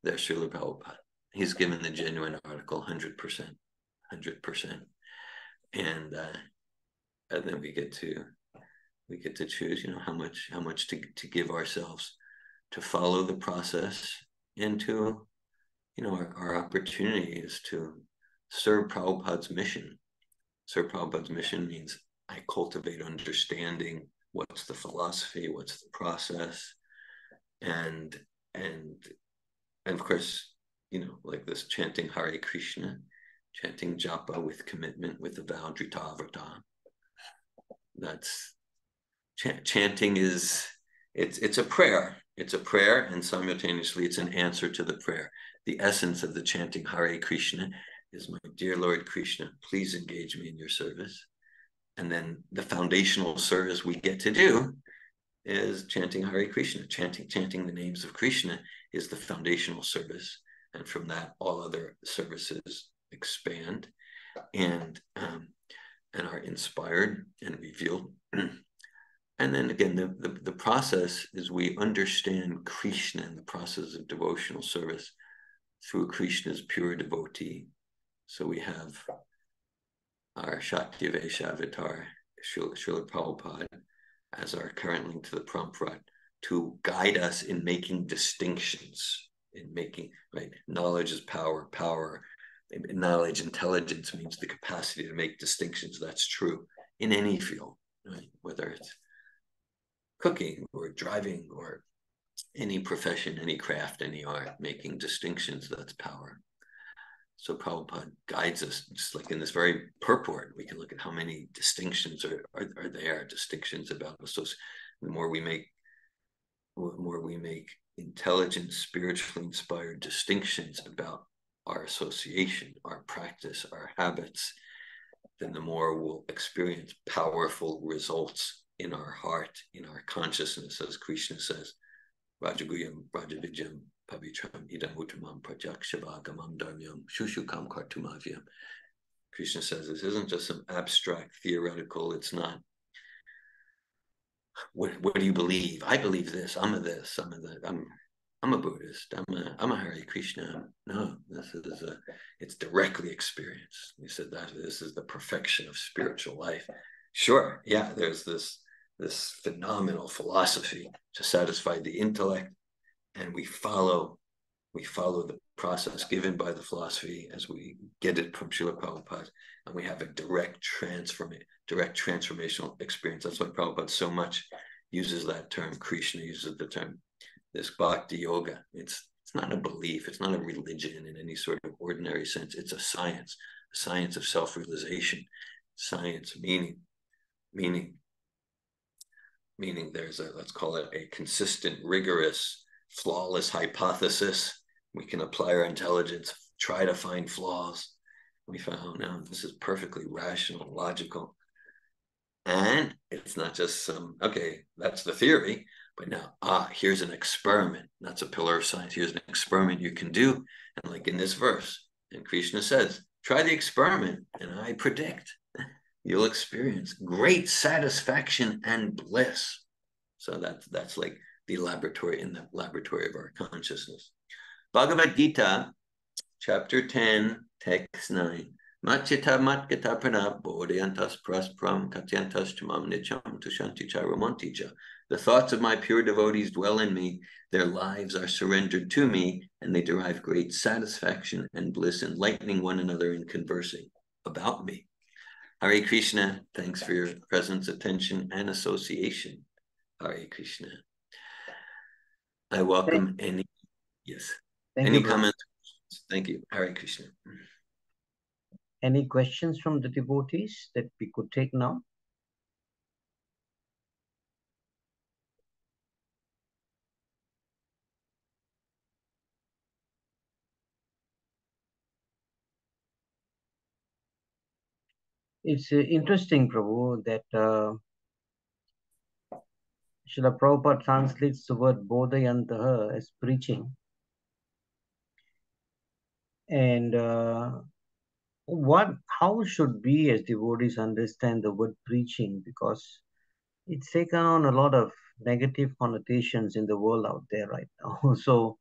there's Srila Prabhupada. He's given the genuine article 100%. And then we get to choose, you know, how much to give ourselves to follow the process, and to, you know, our opportunity is to serve Prabhupada's mission. Serve Prabhupada's mission means I cultivate understanding. What's the philosophy? What's the process? And of course, you know, like this chanting Hare Krishna, chanting japa with commitment, with the vow Drita Vrata. That's chanting is, it's a prayer. It's a prayer, and simultaneously it's an answer to the prayer. The essence of the chanting Hare Krishna is, my dear Lord Krishna, please engage me in your service. And then the foundational service we get to do is chanting Hare Krishna. Chanting the names of Krishna is the foundational service. And from that, all other services expand and are inspired and revealed. And then again, the process is we understand Krishna and the process of devotional service through Krishna's pure devotee. So we have our Shakti Vesha Avatar, Srila Prabhupada, as our current link to the Prabhupada, to guide us in making distinctions, in making, right? Knowledge is power. Knowledge, intelligence means the capacity to make distinctions. That's true in any field, right? Whether it's cooking or driving or any profession, any craft, any art, making distinctions, that's power. So Prabhupada guides us, just like in this very purport, we can look at how many distinctions are there, distinctions about us. So the more we make intelligent, spiritually inspired distinctions about our association, our practice, our habits, then the more we'll experience powerful results in our heart, in our consciousness, as Krishna says, Rajaguyam, Rajavijam, Pavitram, Idam Uttamam, Prajakshavāgamam Dharmyam, Shushukam Kartumavyam. Krishna says this isn't just some abstract theoretical, it's not, what do you believe? I believe this, I'm of this, I'm of that. I'm a Buddhist. I'm a Hare Krishna. No, this is it's directly experienced. You said that this is the perfection of spiritual life. Sure, yeah, there's this phenomenal philosophy to satisfy the intellect, and we follow the process given by the philosophy as we get it from Srila Prabhupada, and we have a direct transformational experience. That's why Prabhupada so much uses that term. Krishna uses the term, this bhakti yoga. It's not a belief, it's not a religion in any sort of ordinary sense. It's a science of self-realization, science, meaning there's let's call it a consistent, rigorous, flawless hypothesis. We can apply our intelligence, try to find flaws. We found, oh no, this is perfectly rational, logical. And it's not just okay, that's the theory, but now, here's an experiment. That's a pillar of science. Here's an experiment you can do. And like in this verse, and Krishna says, try the experiment, and I predict you'll experience great satisfaction and bliss. So that's like the laboratory, in the laboratory of our consciousness. Bhagavad-gita, chapter 10, text 9. Machita matgata pranab bodhyantas praspram katyantas chamam nicham tushanti charamonticha. The thoughts of my pure devotees dwell in me. Their lives are surrendered to me, and they derive great satisfaction and bliss, enlightening one another and conversing about me. Hare Krishna, thanks for your presence, attention, and association. Hare Krishna. I welcome any comments? Thank you. Hare Krishna. Any questions from the devotees that we could take now? It's interesting, Prabhu, that Srila Prabhupada translates the word bodhayantaha as preaching. And how should we as devotees understand the word preaching? Because it's taken on a lot of negative connotations in the world out there right now. So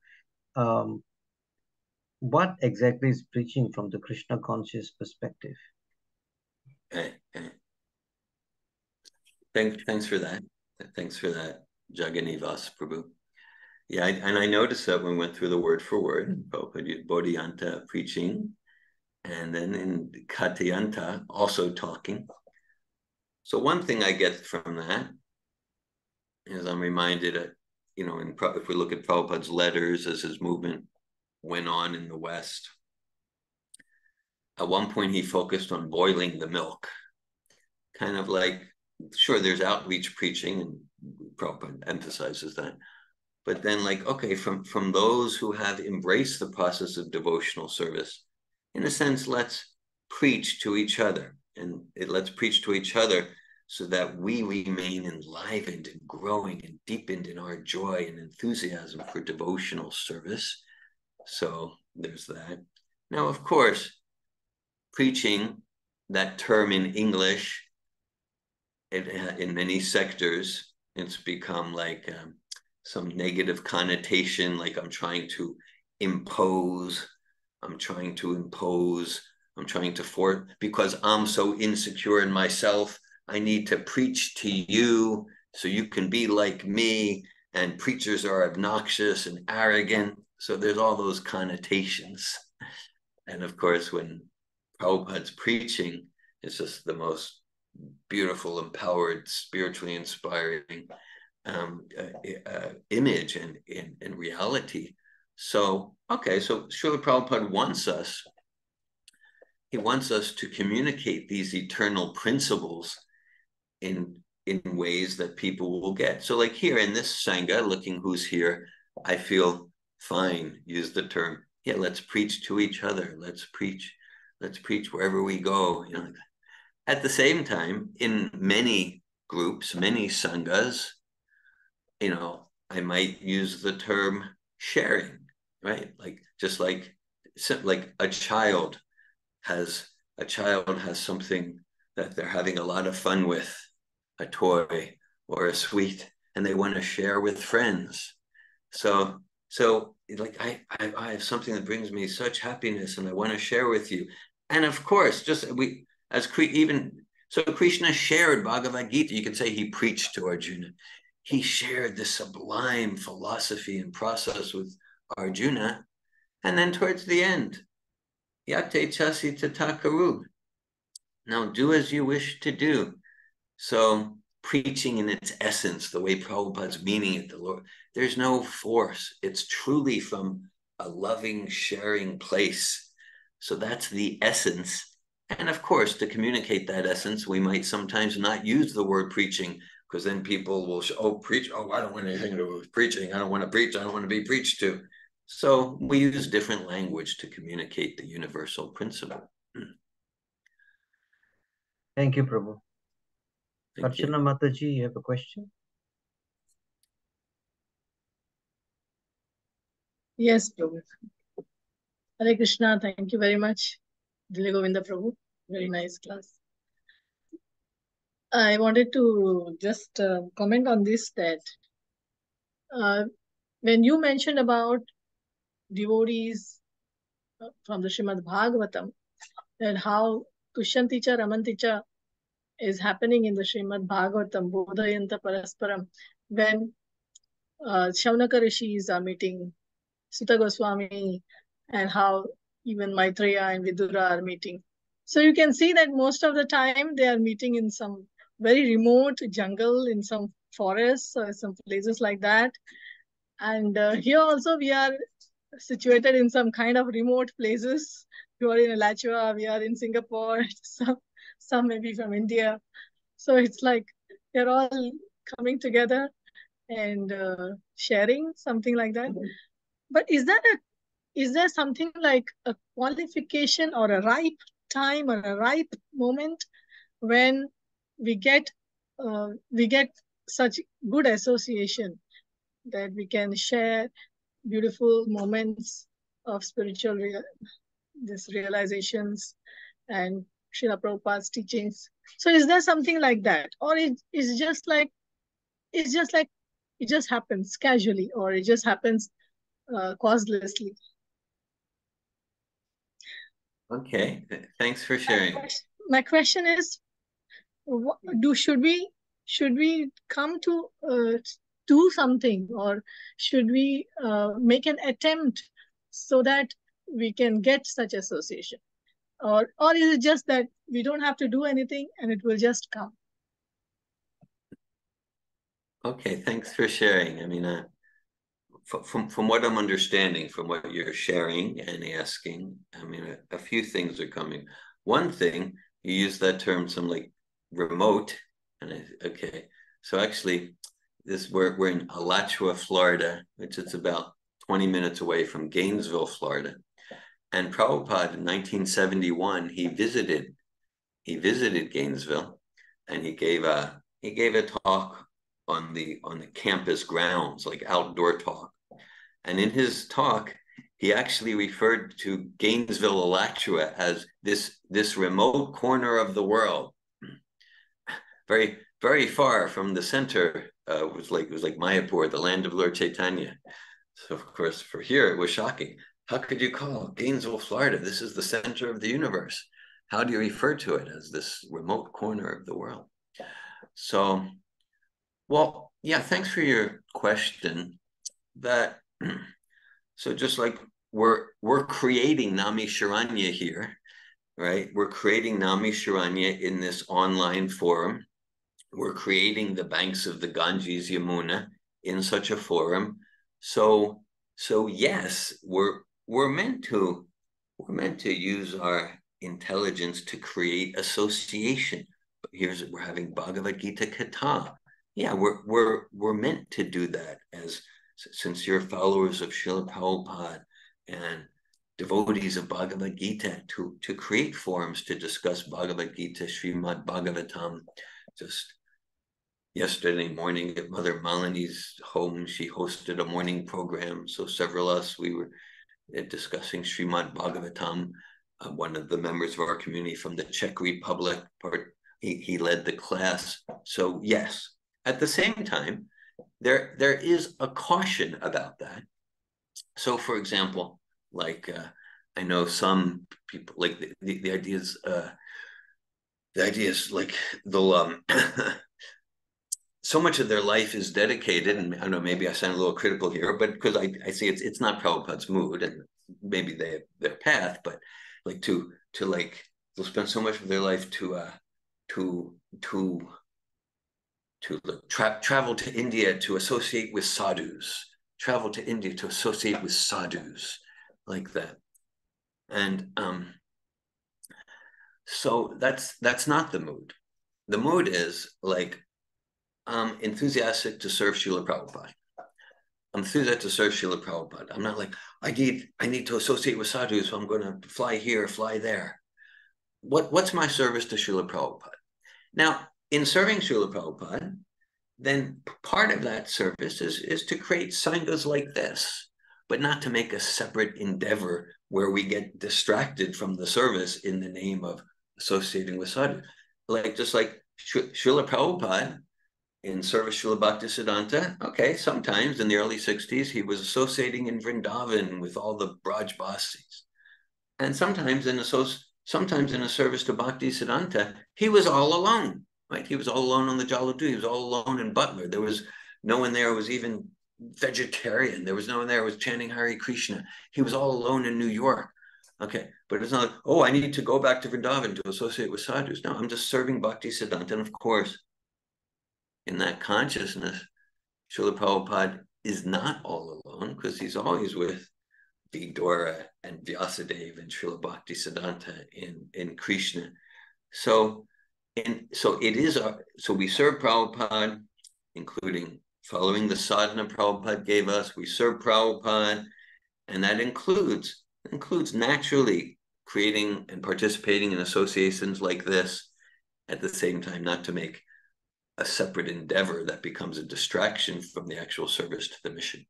what exactly is preaching from the Krishna conscious perspective? Thanks for that. Thanks for that, Jaganivas Prabhu. Yeah, and I noticed that when we went through the word for word, Bodhiyanta, preaching, and then in Katyanta, also talking. So one thing I get from that is I'm reminded that, if we look at Prabhupada's letters as his movement went on in the West, at one point he focused on boiling the milk. Kind of like, sure, there's outreach preaching, and Prabhupada emphasizes that. But then okay, from those who have embraced the process of devotional service, in a sense, let's preach to each other. And let's preach to each other so that we remain enlivened and growing and deepened in our joy and enthusiasm for devotional service. So there's that. Now, of course, preaching, that term in English, in many sectors, it's become like some negative connotation, like I'm trying to force, because I'm so insecure in myself, I need to preach to you so you can be like me, and preachers are obnoxious and arrogant. So there's all those connotations. And of course, when Prabhupada's preaching, it's just the most beautiful, empowered, spiritually inspiring image and reality. So, okay, so Srila Prabhupada wants us to communicate these eternal principles in ways that people will get. So like here in this Sangha, looking who's here, I feel fine, use the term, let's preach to each other. Let's preach wherever we go. At the same time, in many groups, many Sanghas, I might use the term sharing, right? Just like a child has something that they're having a lot of fun with, a toy or a sweet, and they want to share with friends. So So like I have something that brings me such happiness and I want to share with you. And of course, just we as even so Krishna shared Bhagavad-gita. You can say he preached to Arjuna. He shared this sublime philosophy and process with Arjuna. And then towards the end, Yate chasi tatakaru. Now do as you wish to do. So preaching in its essence, the way Prabhupada's meaning it, the Lord, there's no force. It's truly from a loving, sharing place. So that's the essence. And of course, to communicate that essence, we might sometimes not use the word preaching, because then people will preach. Oh, I don't want anything to do with preaching. I don't want to preach. I don't want to be preached to. So we use different language to communicate the universal principle. Thank you, Prabhu. Thank you. Archana Mataji, you have a question? Yes, Prabhu. Hare Krishna, thank you very much. Dhira Govinda Prabhu, very nice class. I wanted to just comment on this, that when you mentioned about devotees from the Srimad Bhagavatam, and how Tushanticha Ramanticha is happening in the Srimad Bhagavatam, Bodhayanta Parasparam, when Shaunaka rishis are meeting Sutta Goswami, and how even Maitreya and Vidura are meeting. So you can see that most of the time they are meeting in some very remote jungle, in some forests or some places like that. And here also we are situated in some kind of remote places. You are in Alachua, we are in Singapore, some maybe from India. So it's like they're all coming together and sharing something like that. But is there something like a qualification or a ripe time or a ripe moment when we get such good association that we can share beautiful moments of spiritual realizations and Srila Prabhupada's teachings? So is there something like that, or it's just like it just happens casually, or it just happens causelessly? Okay, thanks for sharing. My question is, should we come to do something, or should we make an attempt so that we can get such association, or is it just that we don't have to do anything and it will just come? Okay, thanks for sharing. I mean, from what I'm understanding, from what you're sharing and asking, I mean, a few things are coming. One thing, you use that term, some like remote, and okay. So actually, we're in Alachua, Florida, which is about 20 minutes away from Gainesville, Florida. And Prabhupada in 1971, he visited Gainesville, and he gave a talk on the campus grounds, like outdoor talk. And in his talk, he actually referred to Gainesville, Alachua as this remote corner of the world, very, very far from the center. It was like Mayapur, the land of Lord Chaitanya. So of course, for here, it was shocking. How could you call Gainesville, Florida? This is the center of the universe. How do you refer to it as this remote corner of the world? So, well, yeah, thanks for your question. So just like we're creating Nami Sharanya here, right? We're creating Nami Sharanya in this online forum. We're creating the banks of the Ganges Yamuna in such a forum. So yes, we're meant to use our intelligence to create association. But we're having Bhagavad-gita Katha. Yeah, we're meant to do that as sincere followers of Srila Prabhupada and devotees of Bhagavad-gita to create forums to discuss Bhagavad-gita, Srimad Bhagavatam. Just yesterday morning at Mother Malini's home, she hosted a morning program. So several of us, we were discussing Srimad Bhagavatam. One of the members of our community from the Czech Republic, he led the class. So yes, at the same time, there is a caution about that, So, for example, like I know some people like the ideas. The idea is like they'll so much of their life is dedicated, and I don't know, maybe I sound a little critical here, but because I see it's not Prabhupada's mood, and maybe they have their path, but like to like they'll spend so much of their life to travel to India to associate with sadhus, travel to India to associate with sadhus, like that, and so that's not the mood. The mood is like I'm enthusiastic to serve Srila Prabhupada. I'm enthusiastic to serve Srila Prabhupada. I'm not like, I need to associate with sadhus, so I'm going to fly here, fly there. What's my service to Srila Prabhupada? Now, in serving Srila Prabhupada, then part of that service is to create sanghas like this, but not to make a separate endeavor where we get distracted from the service in the name of associating with sadhus. Like, just like Srila Prabhupada, in service Srila Bhaktisiddhanta, okay, sometimes in the early 60s, he was associating in Vrindavan with all the Brajbasis. And sometimes in a service to Bhaktisiddhanta, he was all alone, right? He was all alone on the Jaladu. He was all alone in Butler. There was no one there who was even vegetarian. There was no one there who was chanting Hare Krishna. He was all alone in New York. Okay, but it's not like, oh, I need to go back to Vrindavan to associate with sadhus. No, I'm just serving Bhaktisiddhanta. And of course, in that consciousness, Srila Prabhupada is not all alone because he's always with Vidura and Vyasadeva and Srila Bhaktisiddhanta in Krishna. So we serve Prabhupada, including following the sadhana Prabhupada gave us. We serve Prabhupada, and that includes naturally creating and participating in associations like this, at the same time not to make a separate endeavor that becomes a distraction from the actual service to the mission.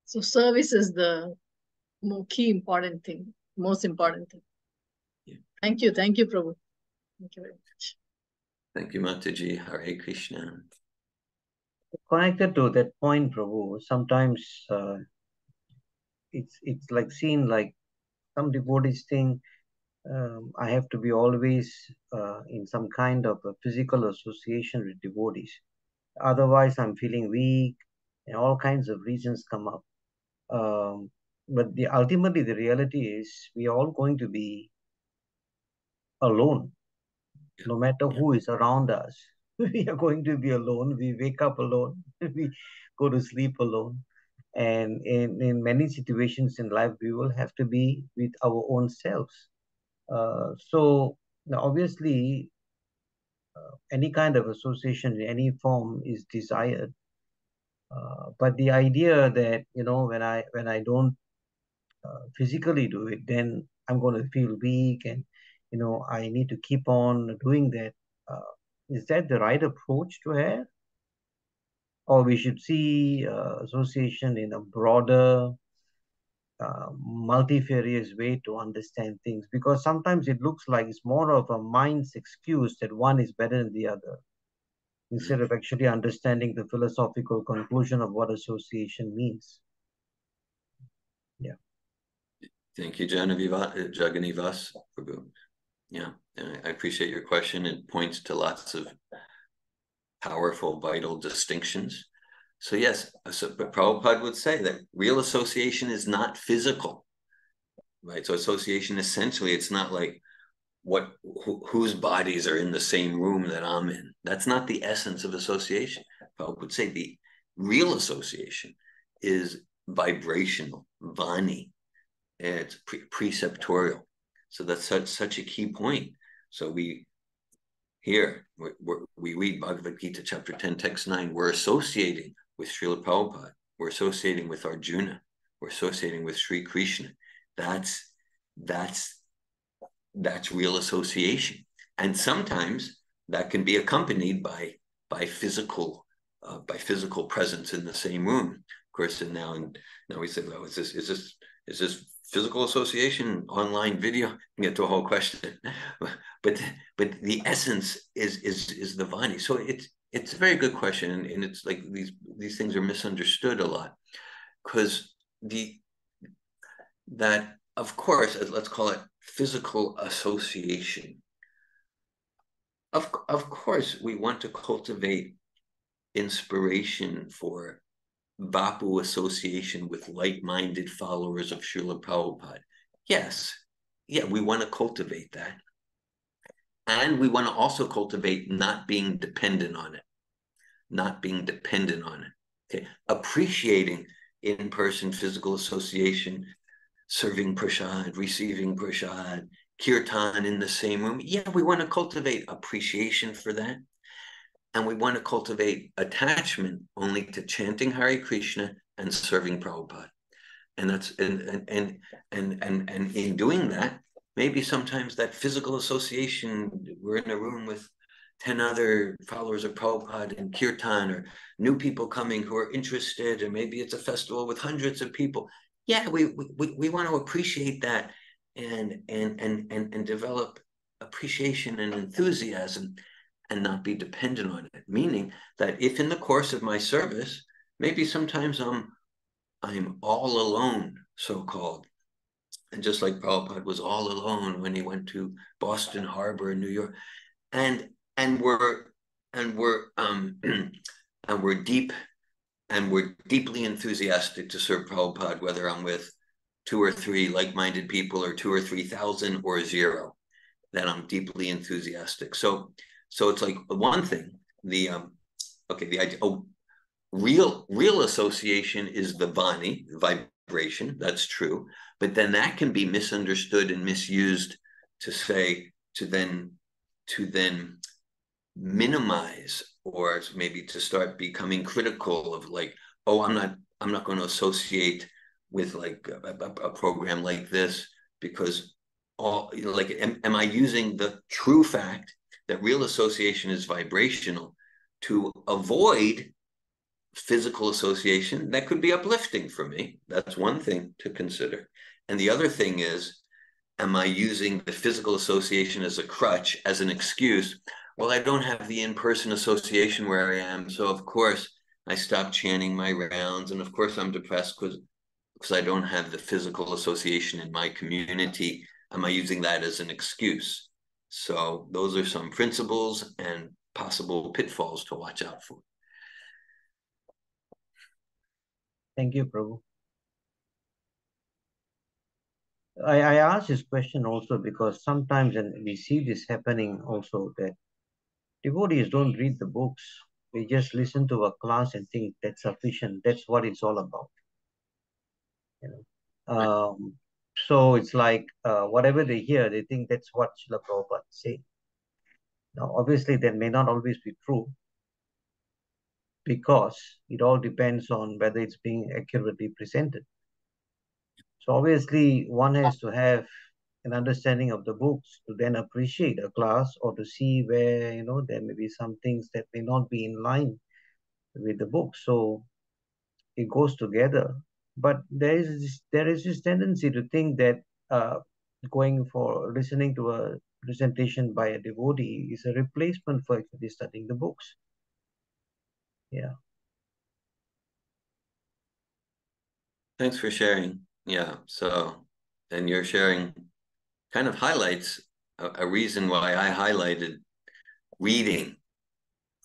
So service is the key important thing, most important thing. Yeah. Thank you, Prabhu. Thank you very much. Thank you, Mataji. Hare Krishna. Connected to that point, Prabhu, sometimes it's like seen like some devotees think I have to be always in some kind of a physical association with devotees. Otherwise, I'm feeling weak, and all kinds of reasons come up. But ultimately, the reality is we are all going to be alone, no matter who is around us. We are going to be alone. We wake up alone. We go to sleep alone. And in many situations in life, we will have to be with our own selves. So obviously, any kind of association in any form is desired. But the idea that, when I don't physically do it, then I'm going to feel weak and, I need to keep on doing that. Is that the right approach to have? Or we should see association in a broader, multifarious way to understand things, because sometimes it looks like it's more of a mind's excuse that one is better than the other, instead of actually understanding the philosophical conclusion of what association means. Yeah. Thank you, Jaganivas Prabhu. Yeah, I appreciate your question. It points to lots of powerful, vital distinctions. So yes, but Prabhupada would say that real association is not physical, right? So association, essentially, it's not like whose bodies are in the same room that I'm in. That's not the essence of association. Prabhupada would say the real association is vibrational, vani. It's preceptorial. So that's such a key point. So we read Bhagavad-gita chapter 10, text 9. We're associating with Srila Prabhupada. We're associating with Arjuna. We're associating with Sri Krishna. That's real association. And sometimes that can be accompanied by physical presence in the same room. Of course, and now we say, well, is this physical association, online video? You can get to a whole question, but the essence is the vani. So it's a very good question, and it's like these things are misunderstood a lot, because that of course, let's call it physical association. Of course, we want to cultivate inspiration for Vapu association with like-minded followers of Srila Prabhupada. Yes, yeah, we want to cultivate that. And we want to also cultivate not being dependent on it. Not being dependent on it. Okay, appreciating in-person physical association, serving prasad, receiving prasad, kirtan in the same room. Yeah, we want to cultivate appreciation for that. And we want to cultivate attachment only to chanting Hare Krishna and serving Prabhupada. And that's and in doing that, maybe sometimes that physical association, we're in a room with 10 other followers of Prabhupada in kirtan, or new people coming who are interested, or maybe it's a festival with hundreds of people. Yeah, we want to appreciate that and develop appreciation and enthusiasm and not be dependent on it. Meaning that if in the course of my service, maybe sometimes I'm all alone, so-called. And just like Prabhupada was all alone when he went to Boston Harbor in New York. And we're deeply enthusiastic to serve Prabhupada, whether I'm with 2 or 3 like-minded people, or 2 or 3,000, or 0, that I'm deeply enthusiastic. So it's like one thing, the idea, real association is the vani, vibration, that's true, but then that can be misunderstood and misused to then minimize, or maybe to start becoming critical of like, oh, I'm not going to associate with like a program like this, because am I using the true fact that real association is vibrational to avoid physical association that could be uplifting for me? That's one thing to consider. And the other thing is, am I using the physical association as a crutch, as an excuse? Well, I don't have the in-person association where I am, so of course I stopped chanting my rounds, and of course I'm depressed because I don't have the physical association in my community. Am I using that as an excuse? So those are some principles and possible pitfalls to watch out for. Thank you, Prabhu. I asked this question also because sometimes, and we see this happening also, that devotees don't read the books. They just listen to a class and think that's sufficient. That's what it's all about. You know? So it's like whatever they hear, they think that's what Srila Prabhupada said. Now, obviously, that may not always be true, because it all depends on whether it's being accurately presented. So obviously, one has to have an understanding of the books to then appreciate a class, or to see where, there may be some things that may not be in line with the book. So it goes together. But there is this tendency to think that going for listening to a presentation by a devotee is a replacement for actually studying the books. Yeah. Thanks for sharing. Yeah. So, and your sharing kind of highlights a reason why I highlighted reading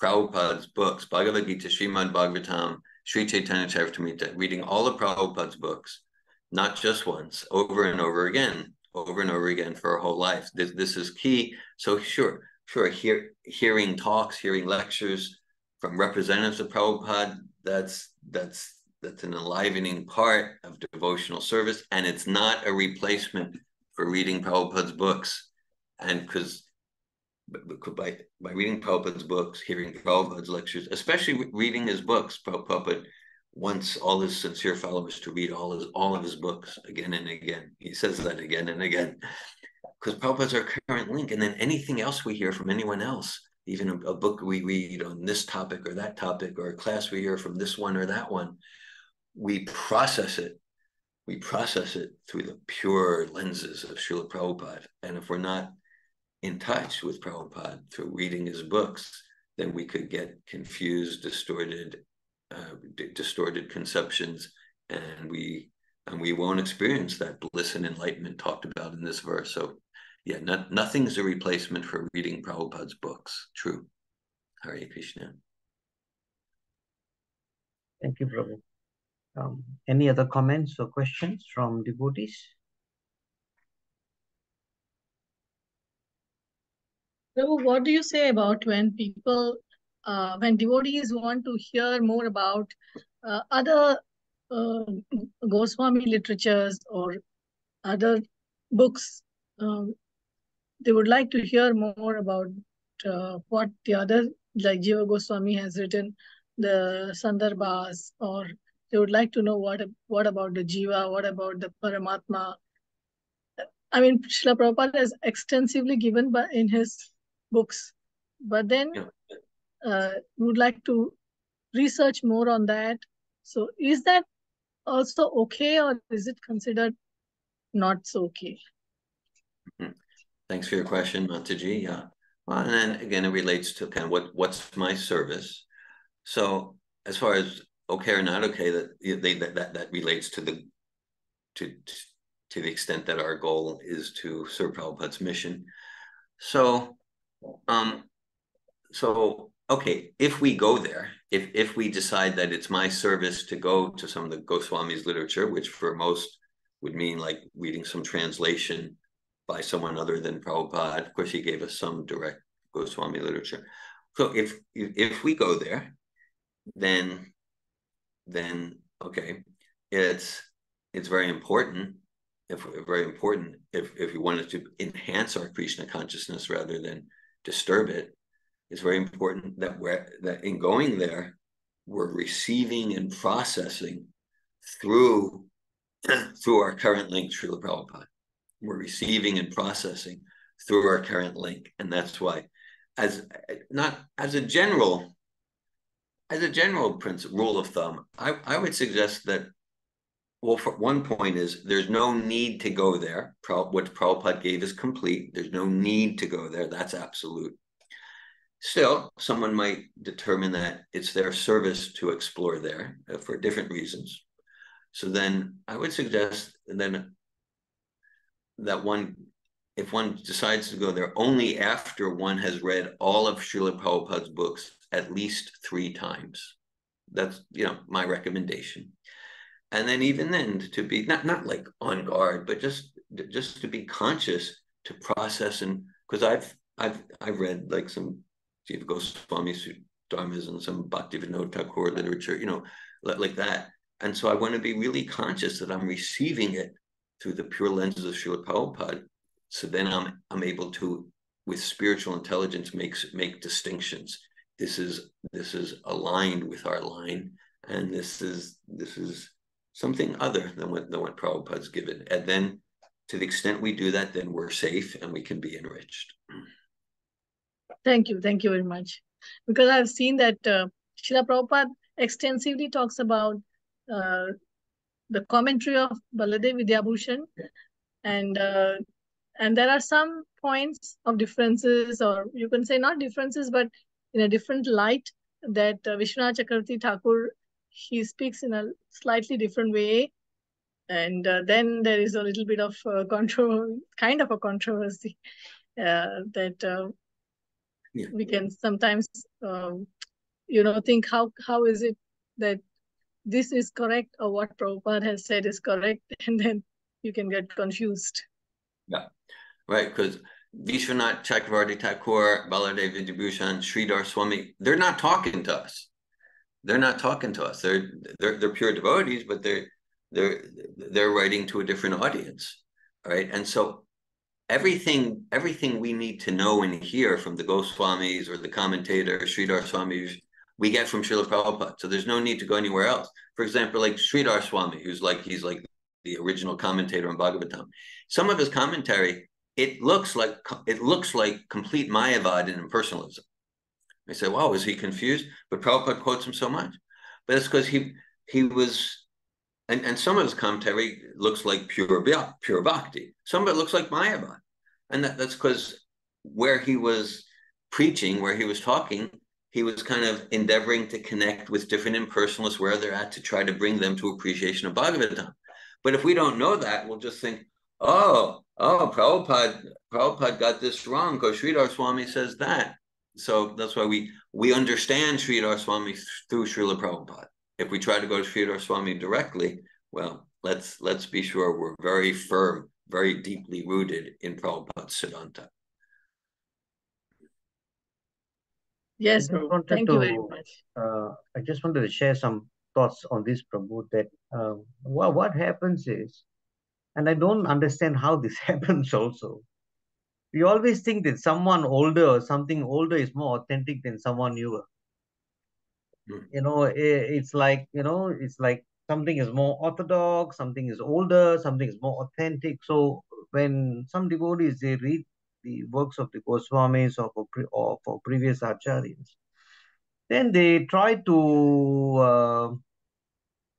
Prabhupada's books, Bhagavad-gita, Srimad Bhagavatam, Sri Chaitanya Charitamrita, reading all of Prabhupada's books, not just once, over and over again for our whole life. This is key. So sure, hearing talks, hearing lectures from representatives of Prabhupada, that's an enlivening part of devotional service, and it's not a replacement for reading Prabhupada's books. And because by reading Prabhupada's books, hearing Prabhupada's lectures, especially reading his books, Prabhupada wants all his sincere followers to read all of his books again and again. He says that again and again, because Prabhupada's our current link. And then anything else we hear from anyone else, even a book we read on this topic or that topic, or a class we hear from this one or that one, we process it through the pure lenses of Srila Prabhupada. And if we're not in touch with Prabhupada through reading his books, then we could get confused, distorted conceptions, and we won't experience that bliss and enlightenment talked about in this verse. So yeah, nothing's a replacement for reading Prabhupada's books. True. Hare Krishna. Thank you, Prabhu. Any other comments or questions from devotees? Prabhu, what do you say about when people, when devotees want to hear more about other Goswami literatures or other books? They would like to hear more about what the other, like Jiva Goswami has written, the Sandarbhas, or they would like to know what about the Jiva, what about the Paramatma. I mean, Srila Prabhupada has extensively given in his books, but then we would like to research more on that. So is that also okay, or is it considered not so okay? Thanks for your question, Mataji. Yeah. Well, and then again, it relates to kind of what's my service. So as far as okay or not okay, that relates to the extent that our goal is to serve Prabhupada's mission. So okay, if we go there, if we decide that it's my service to go to some of the Goswami's literature, which for most would mean like reading some translation by someone other than Prabhupada. Of course, he gave us some direct Goswami literature. So if we go there, then okay, it's very important. If we wanted to enhance our Krishna consciousness rather than disturb it, it's very important that in going there, we're receiving and processing through our current link, Srila Prabhupada. We're receiving and processing through our current link, and that's why, as a general principle, rule of thumb, I would suggest that, well, for one point is there's no need to go there. What Prabhupada gave is complete. There's no need to go there. That's absolute. Still, someone might determine that it's their service to explore there for different reasons. So then I would suggest then that if one decides to go there, only after one has read all of Srila Prabhupada's books at least 3 times. That's my recommendation. And then even then to be not like on guard, but just to be conscious to process, and because I've read like some Jiva Goswami Dharmas and some Bhaktivinoda Thakur literature, like that. And so I want to be really conscious that I'm receiving it through the pure lenses of Srila Prabhupada. So then I'm able to, with spiritual intelligence, make distinctions. This is aligned with our line, and this is something other than what Prabhupada's given. And then to the extent we do that, then we're safe and we can be enriched. Thank you very much. Because I've seen that Srila Prabhupada extensively talks about the commentary of Baladev Vidyabhushan, and there are some points of differences, or you can say not differences, but in a different light, that Vishwanath Chakravarti Thakur, he speaks in a slightly different way, and then there is a little bit of controversy that we can sometimes think how is it that this is correct, or what Prabhupada has said is correct, and then you can get confused. Yeah, right, because Vishwanath Chakravarti Thakur, Baladev Vidyabhushan, Sridhar Swami, they're not talking to us. They're not talking to us. They're pure devotees, but they're writing to a different audience, right? And so everything we need to know and hear from the Goswamis or the commentators, Sridhar Swami, we get from Srila Prabhupada. So there's no need to go anywhere else. For example, like Sridhar Swami, he's like the original commentator on Bhagavatam. Some of his commentary, it looks like complete Mayavad and impersonalism. I say, wow, is he confused? But Prabhupada quotes him so much. But it's because he was, and some of his commentary looks like pure bhakti. Some of it looks like Mayavad. And that's because where he was preaching, where he was talking, he was kind of endeavoring to connect with different impersonalists where they're at to try to bring them to appreciation of Bhagavatam. But if we don't know that, we'll just think, Prabhupada got this wrong because Sridhar Swami says that. So that's why we understand Sridhar Swami through Srila Prabhupada. If we try to go to Sridhar Swami directly, well, let's be sure we're very firm, very deeply rooted in Prabhupada's Siddhanta. Yes, Prabhu. Thank you very much. I just wanted to share some thoughts on this, Prabhu, that what happens is, and I don't understand how this happens also. We always think that someone older or something older is more authentic than someone newer. It's like, it's like something is more orthodox, something is older, something is more authentic. So when some devotees, they read the works of the Goswamis or for previous acharyas, then they try to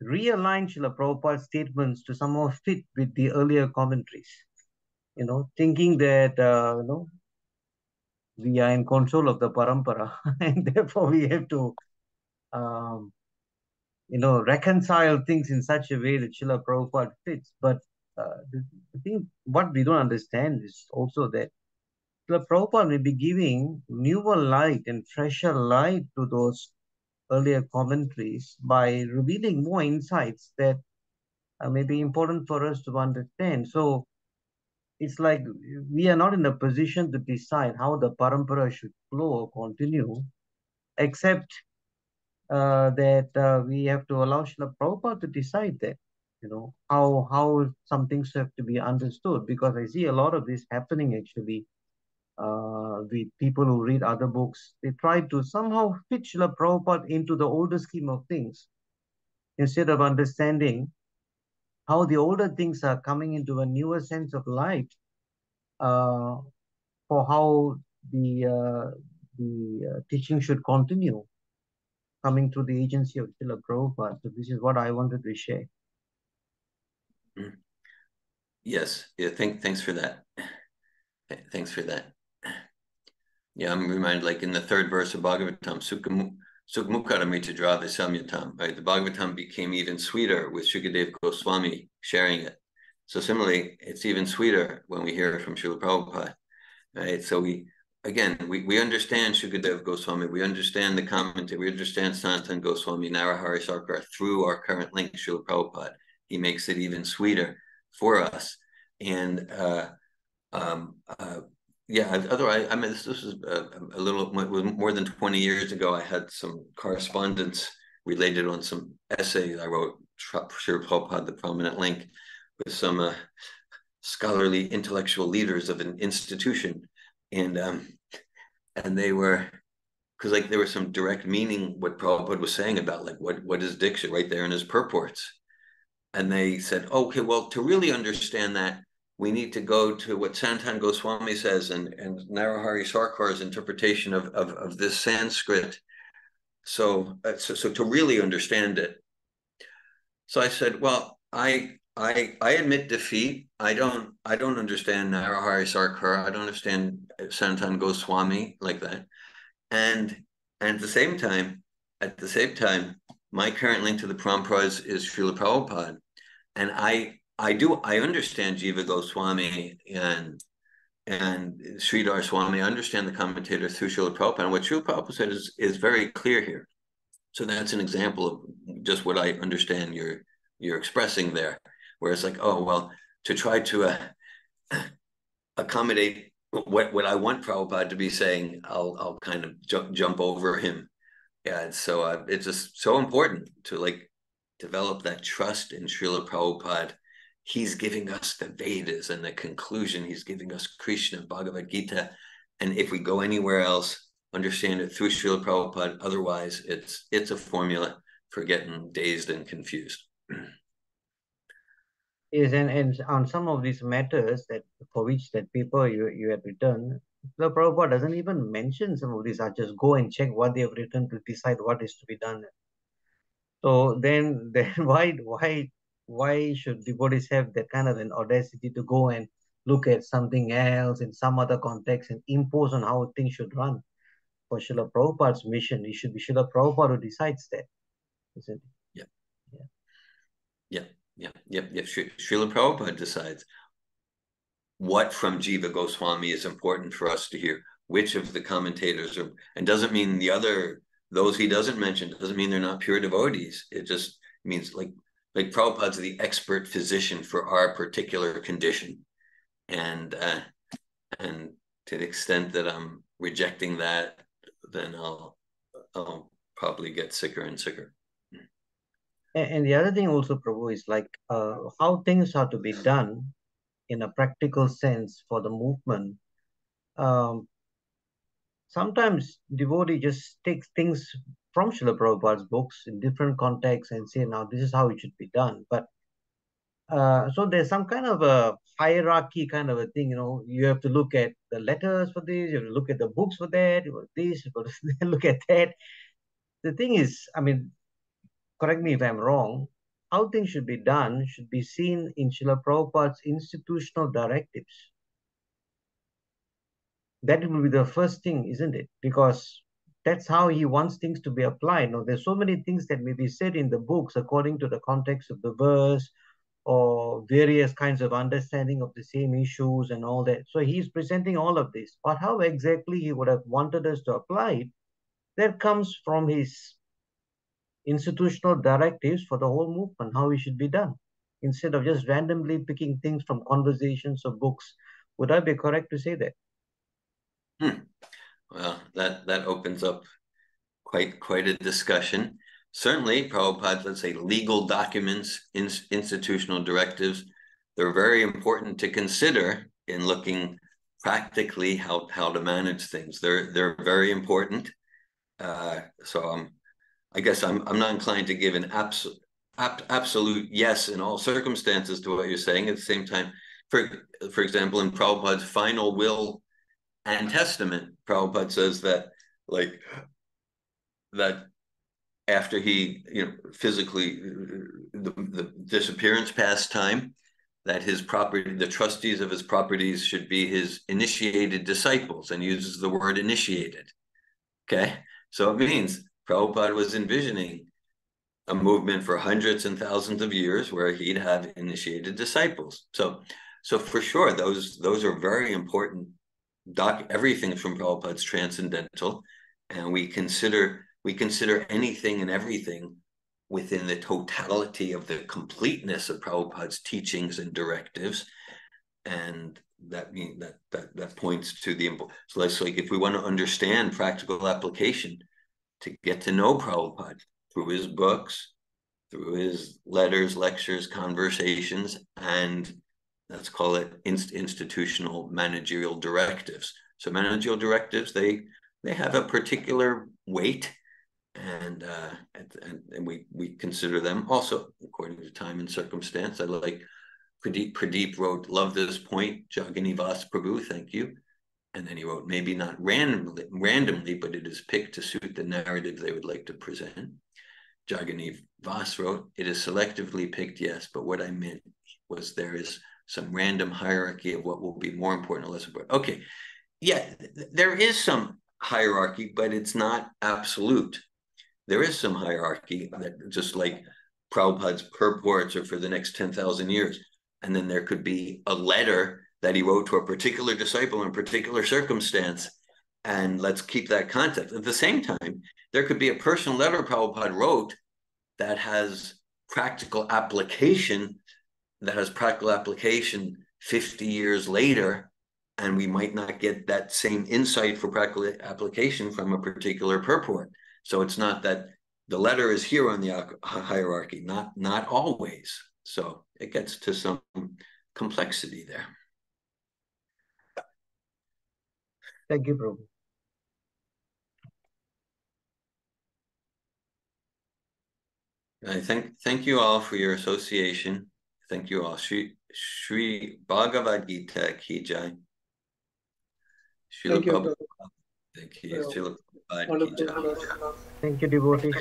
realign Srila Prabhupada's statements to somehow fit with the earlier commentaries, thinking that, we are in control of the parampara and therefore we have to, reconcile things in such a way that Srila Prabhupada fits. But I think what we don't understand is also that Srila Prabhupada may be giving newer light and fresher light to those earlier commentaries by revealing more insights that may be important for us to understand. So it's like we are not in a position to decide how the parampara should flow or continue, except that we have to allow Srila Prabhupada to decide that, how some things have to be understood. Because I see a lot of this happening actually with people who read other books. They try to somehow fit Srila Prabhupada into the older scheme of things, instead of understanding how the older things are coming into a newer sense of light for how the teaching should continue, coming through the agency of Srila Prabhupada. So this is what I wanted to share. Yes, yeah, thanks for that. Thanks for that. Yeah, I'm reminded, like in the third verse of Bhagavatam, Sukhmukaramita Drava Samyatam, right? The Bhagavatam became even sweeter with Shukadev Goswami sharing it. So similarly, it's even sweeter when we hear from Srila Prabhupada, right? So we understand Shukadev Goswami, we understand the commentary, we understand Sanatan Goswami, Narahari Sarkar through our current link, Srila Prabhupada. He makes it even sweeter for us. And otherwise, I mean, this was a little more than 20 years ago. I had some correspondence related on some essays I wrote, Srila Prabhupada, the prominent link, with some scholarly intellectual leaders of an institution. And they were, because like there was some direct meaning what Prabhupada was saying about like what is Diksha right there in his purports. And they said, okay, well, to really understand that, we need to go to what Sanatan Goswami says and Narahari Sarkar's interpretation of this Sanskrit. So to really understand it. So I said, well, I admit defeat. I don't understand Narahari Sarkar. I don't understand Sanatan Goswami like that. And at the same time, my current link to the Parampara is Srila Prabhupada. And I understand Jiva Goswami and Sridhar Swami. I understand the commentator through Srila Prabhupada. And what Srila Prabhupada said is very clear here. So that's an example of just what I understand you're expressing there. Where it's like, oh, well, to try to accommodate what I want Prabhupada to be saying, I'll kind of jump over him. Yeah, so it's just so important to like develop that trust in Srila Prabhupada. He's giving us the Vedas and the conclusion. He's giving us Krishna, Bhagavad-gita. And if we go anywhere else, understand it through Srila Prabhupada. Otherwise, it's a formula for getting dazed and confused. Yes, and on some of these matters that for which that paper you had written, the Prabhupada doesn't even mention some of these. I just go and check what they have written to decide what is to be done. So then why should devotees have that kind of an audacity to go and look at something else in some other context and impose on how things should run? for Srila Prabhupada's mission. It should be Srila Prabhupada who decides that, isn't it? Srila Prabhupada decides what from Jiva Goswami is important for us to hear, which of the commentators are, and doesn't mean those he doesn't mention, doesn't mean they're not pure devotees. It just means like Prabhupada's the expert physician for our particular condition. And to the extent that I'm rejecting that, then I'll probably get sicker and sicker. And the other thing also, Prabhu, is like how things are to be done in a practical sense for the movement. Sometimes devotee just takes things from Srila Prabhupada's books in different contexts and say, now this is how it should be done. But so there's some kind of a hierarchy kind of a thing, you have to look at the letters for this, you have to look at the books for that, this, you have to look at that. The thing is, I mean, correct me if I'm wrong, how things should be done should be seen in Srila Prabhupada's institutional directives. That will be the first thing, isn't it? Because that's how he wants things to be applied. Now, there's so many things that may be said in the books according to the context of the verse or various kinds of understanding of the same issues and all that. So he's presenting all of this. But how exactly he would have wanted us to apply it, that comes from his institutional directives for the whole movement, how it should be done, instead of just randomly picking things from conversations or books. Would I be correct to say that? Well, that opens up quite a discussion. Certainly, Prabhupada, let's say legal documents, institutional directives, they're very important to consider in looking practically how to manage things. They're very important. So I guess I'm not inclined to give an absolute yes in all circumstances to what you're saying. At the same time, for example, in Prabhupada's final will and testament, Prabhupada says that after he, physically, the disappearance past time, that his property, the trustees of his properties should be his initiated disciples, and uses the word initiated. Okay, so it means Prabhupada was envisioning a movement for hundreds and thousands of years where he'd have initiated disciples. So for sure, those are very important. Everything from Prabhupada's transcendental, and we consider anything and everything within the totality of the completeness of Prabhupada's teachings and directives, and that means that points to the. So it's like if we want to understand practical application, to get to know Prabhupada through his books, through his letters, lectures, conversations, and let's call it institutional managerial directives. So managerial directives, they have a particular weight, and we consider them also according to time and circumstance. I like Pradeep wrote, "Love this point, Jaganivas Prabhu, thank you." And then he wrote, maybe not randomly, but it is picked to suit the narrative they would like to present. Jagani Vas wrote, it is selectively picked, yes, but what I meant was there is some random hierarchy of what will be more important or less important. Okay, yeah, there is some hierarchy, but it's not absolute. There is some hierarchy, that just like Prabhupada's purports are for the next 10,000 years. And then there could be a letter that he wrote to a particular disciple in a particular circumstance, and let's keep that context. At the same time, there could be a personal letter Prabhupada wrote that has practical application, 50 years later, and we might not get that same insight for practical application from a particular purport. So it's not that the letter is here on the hierarchy, not always. So it gets to some complexity there. Thank you, Prabhu. I thank you all for your association. Thank you all. Shri Bhagavad-gita ki jai. Thank you. Thank you. Srila Prabhupada ki jai. Thank you, devotees.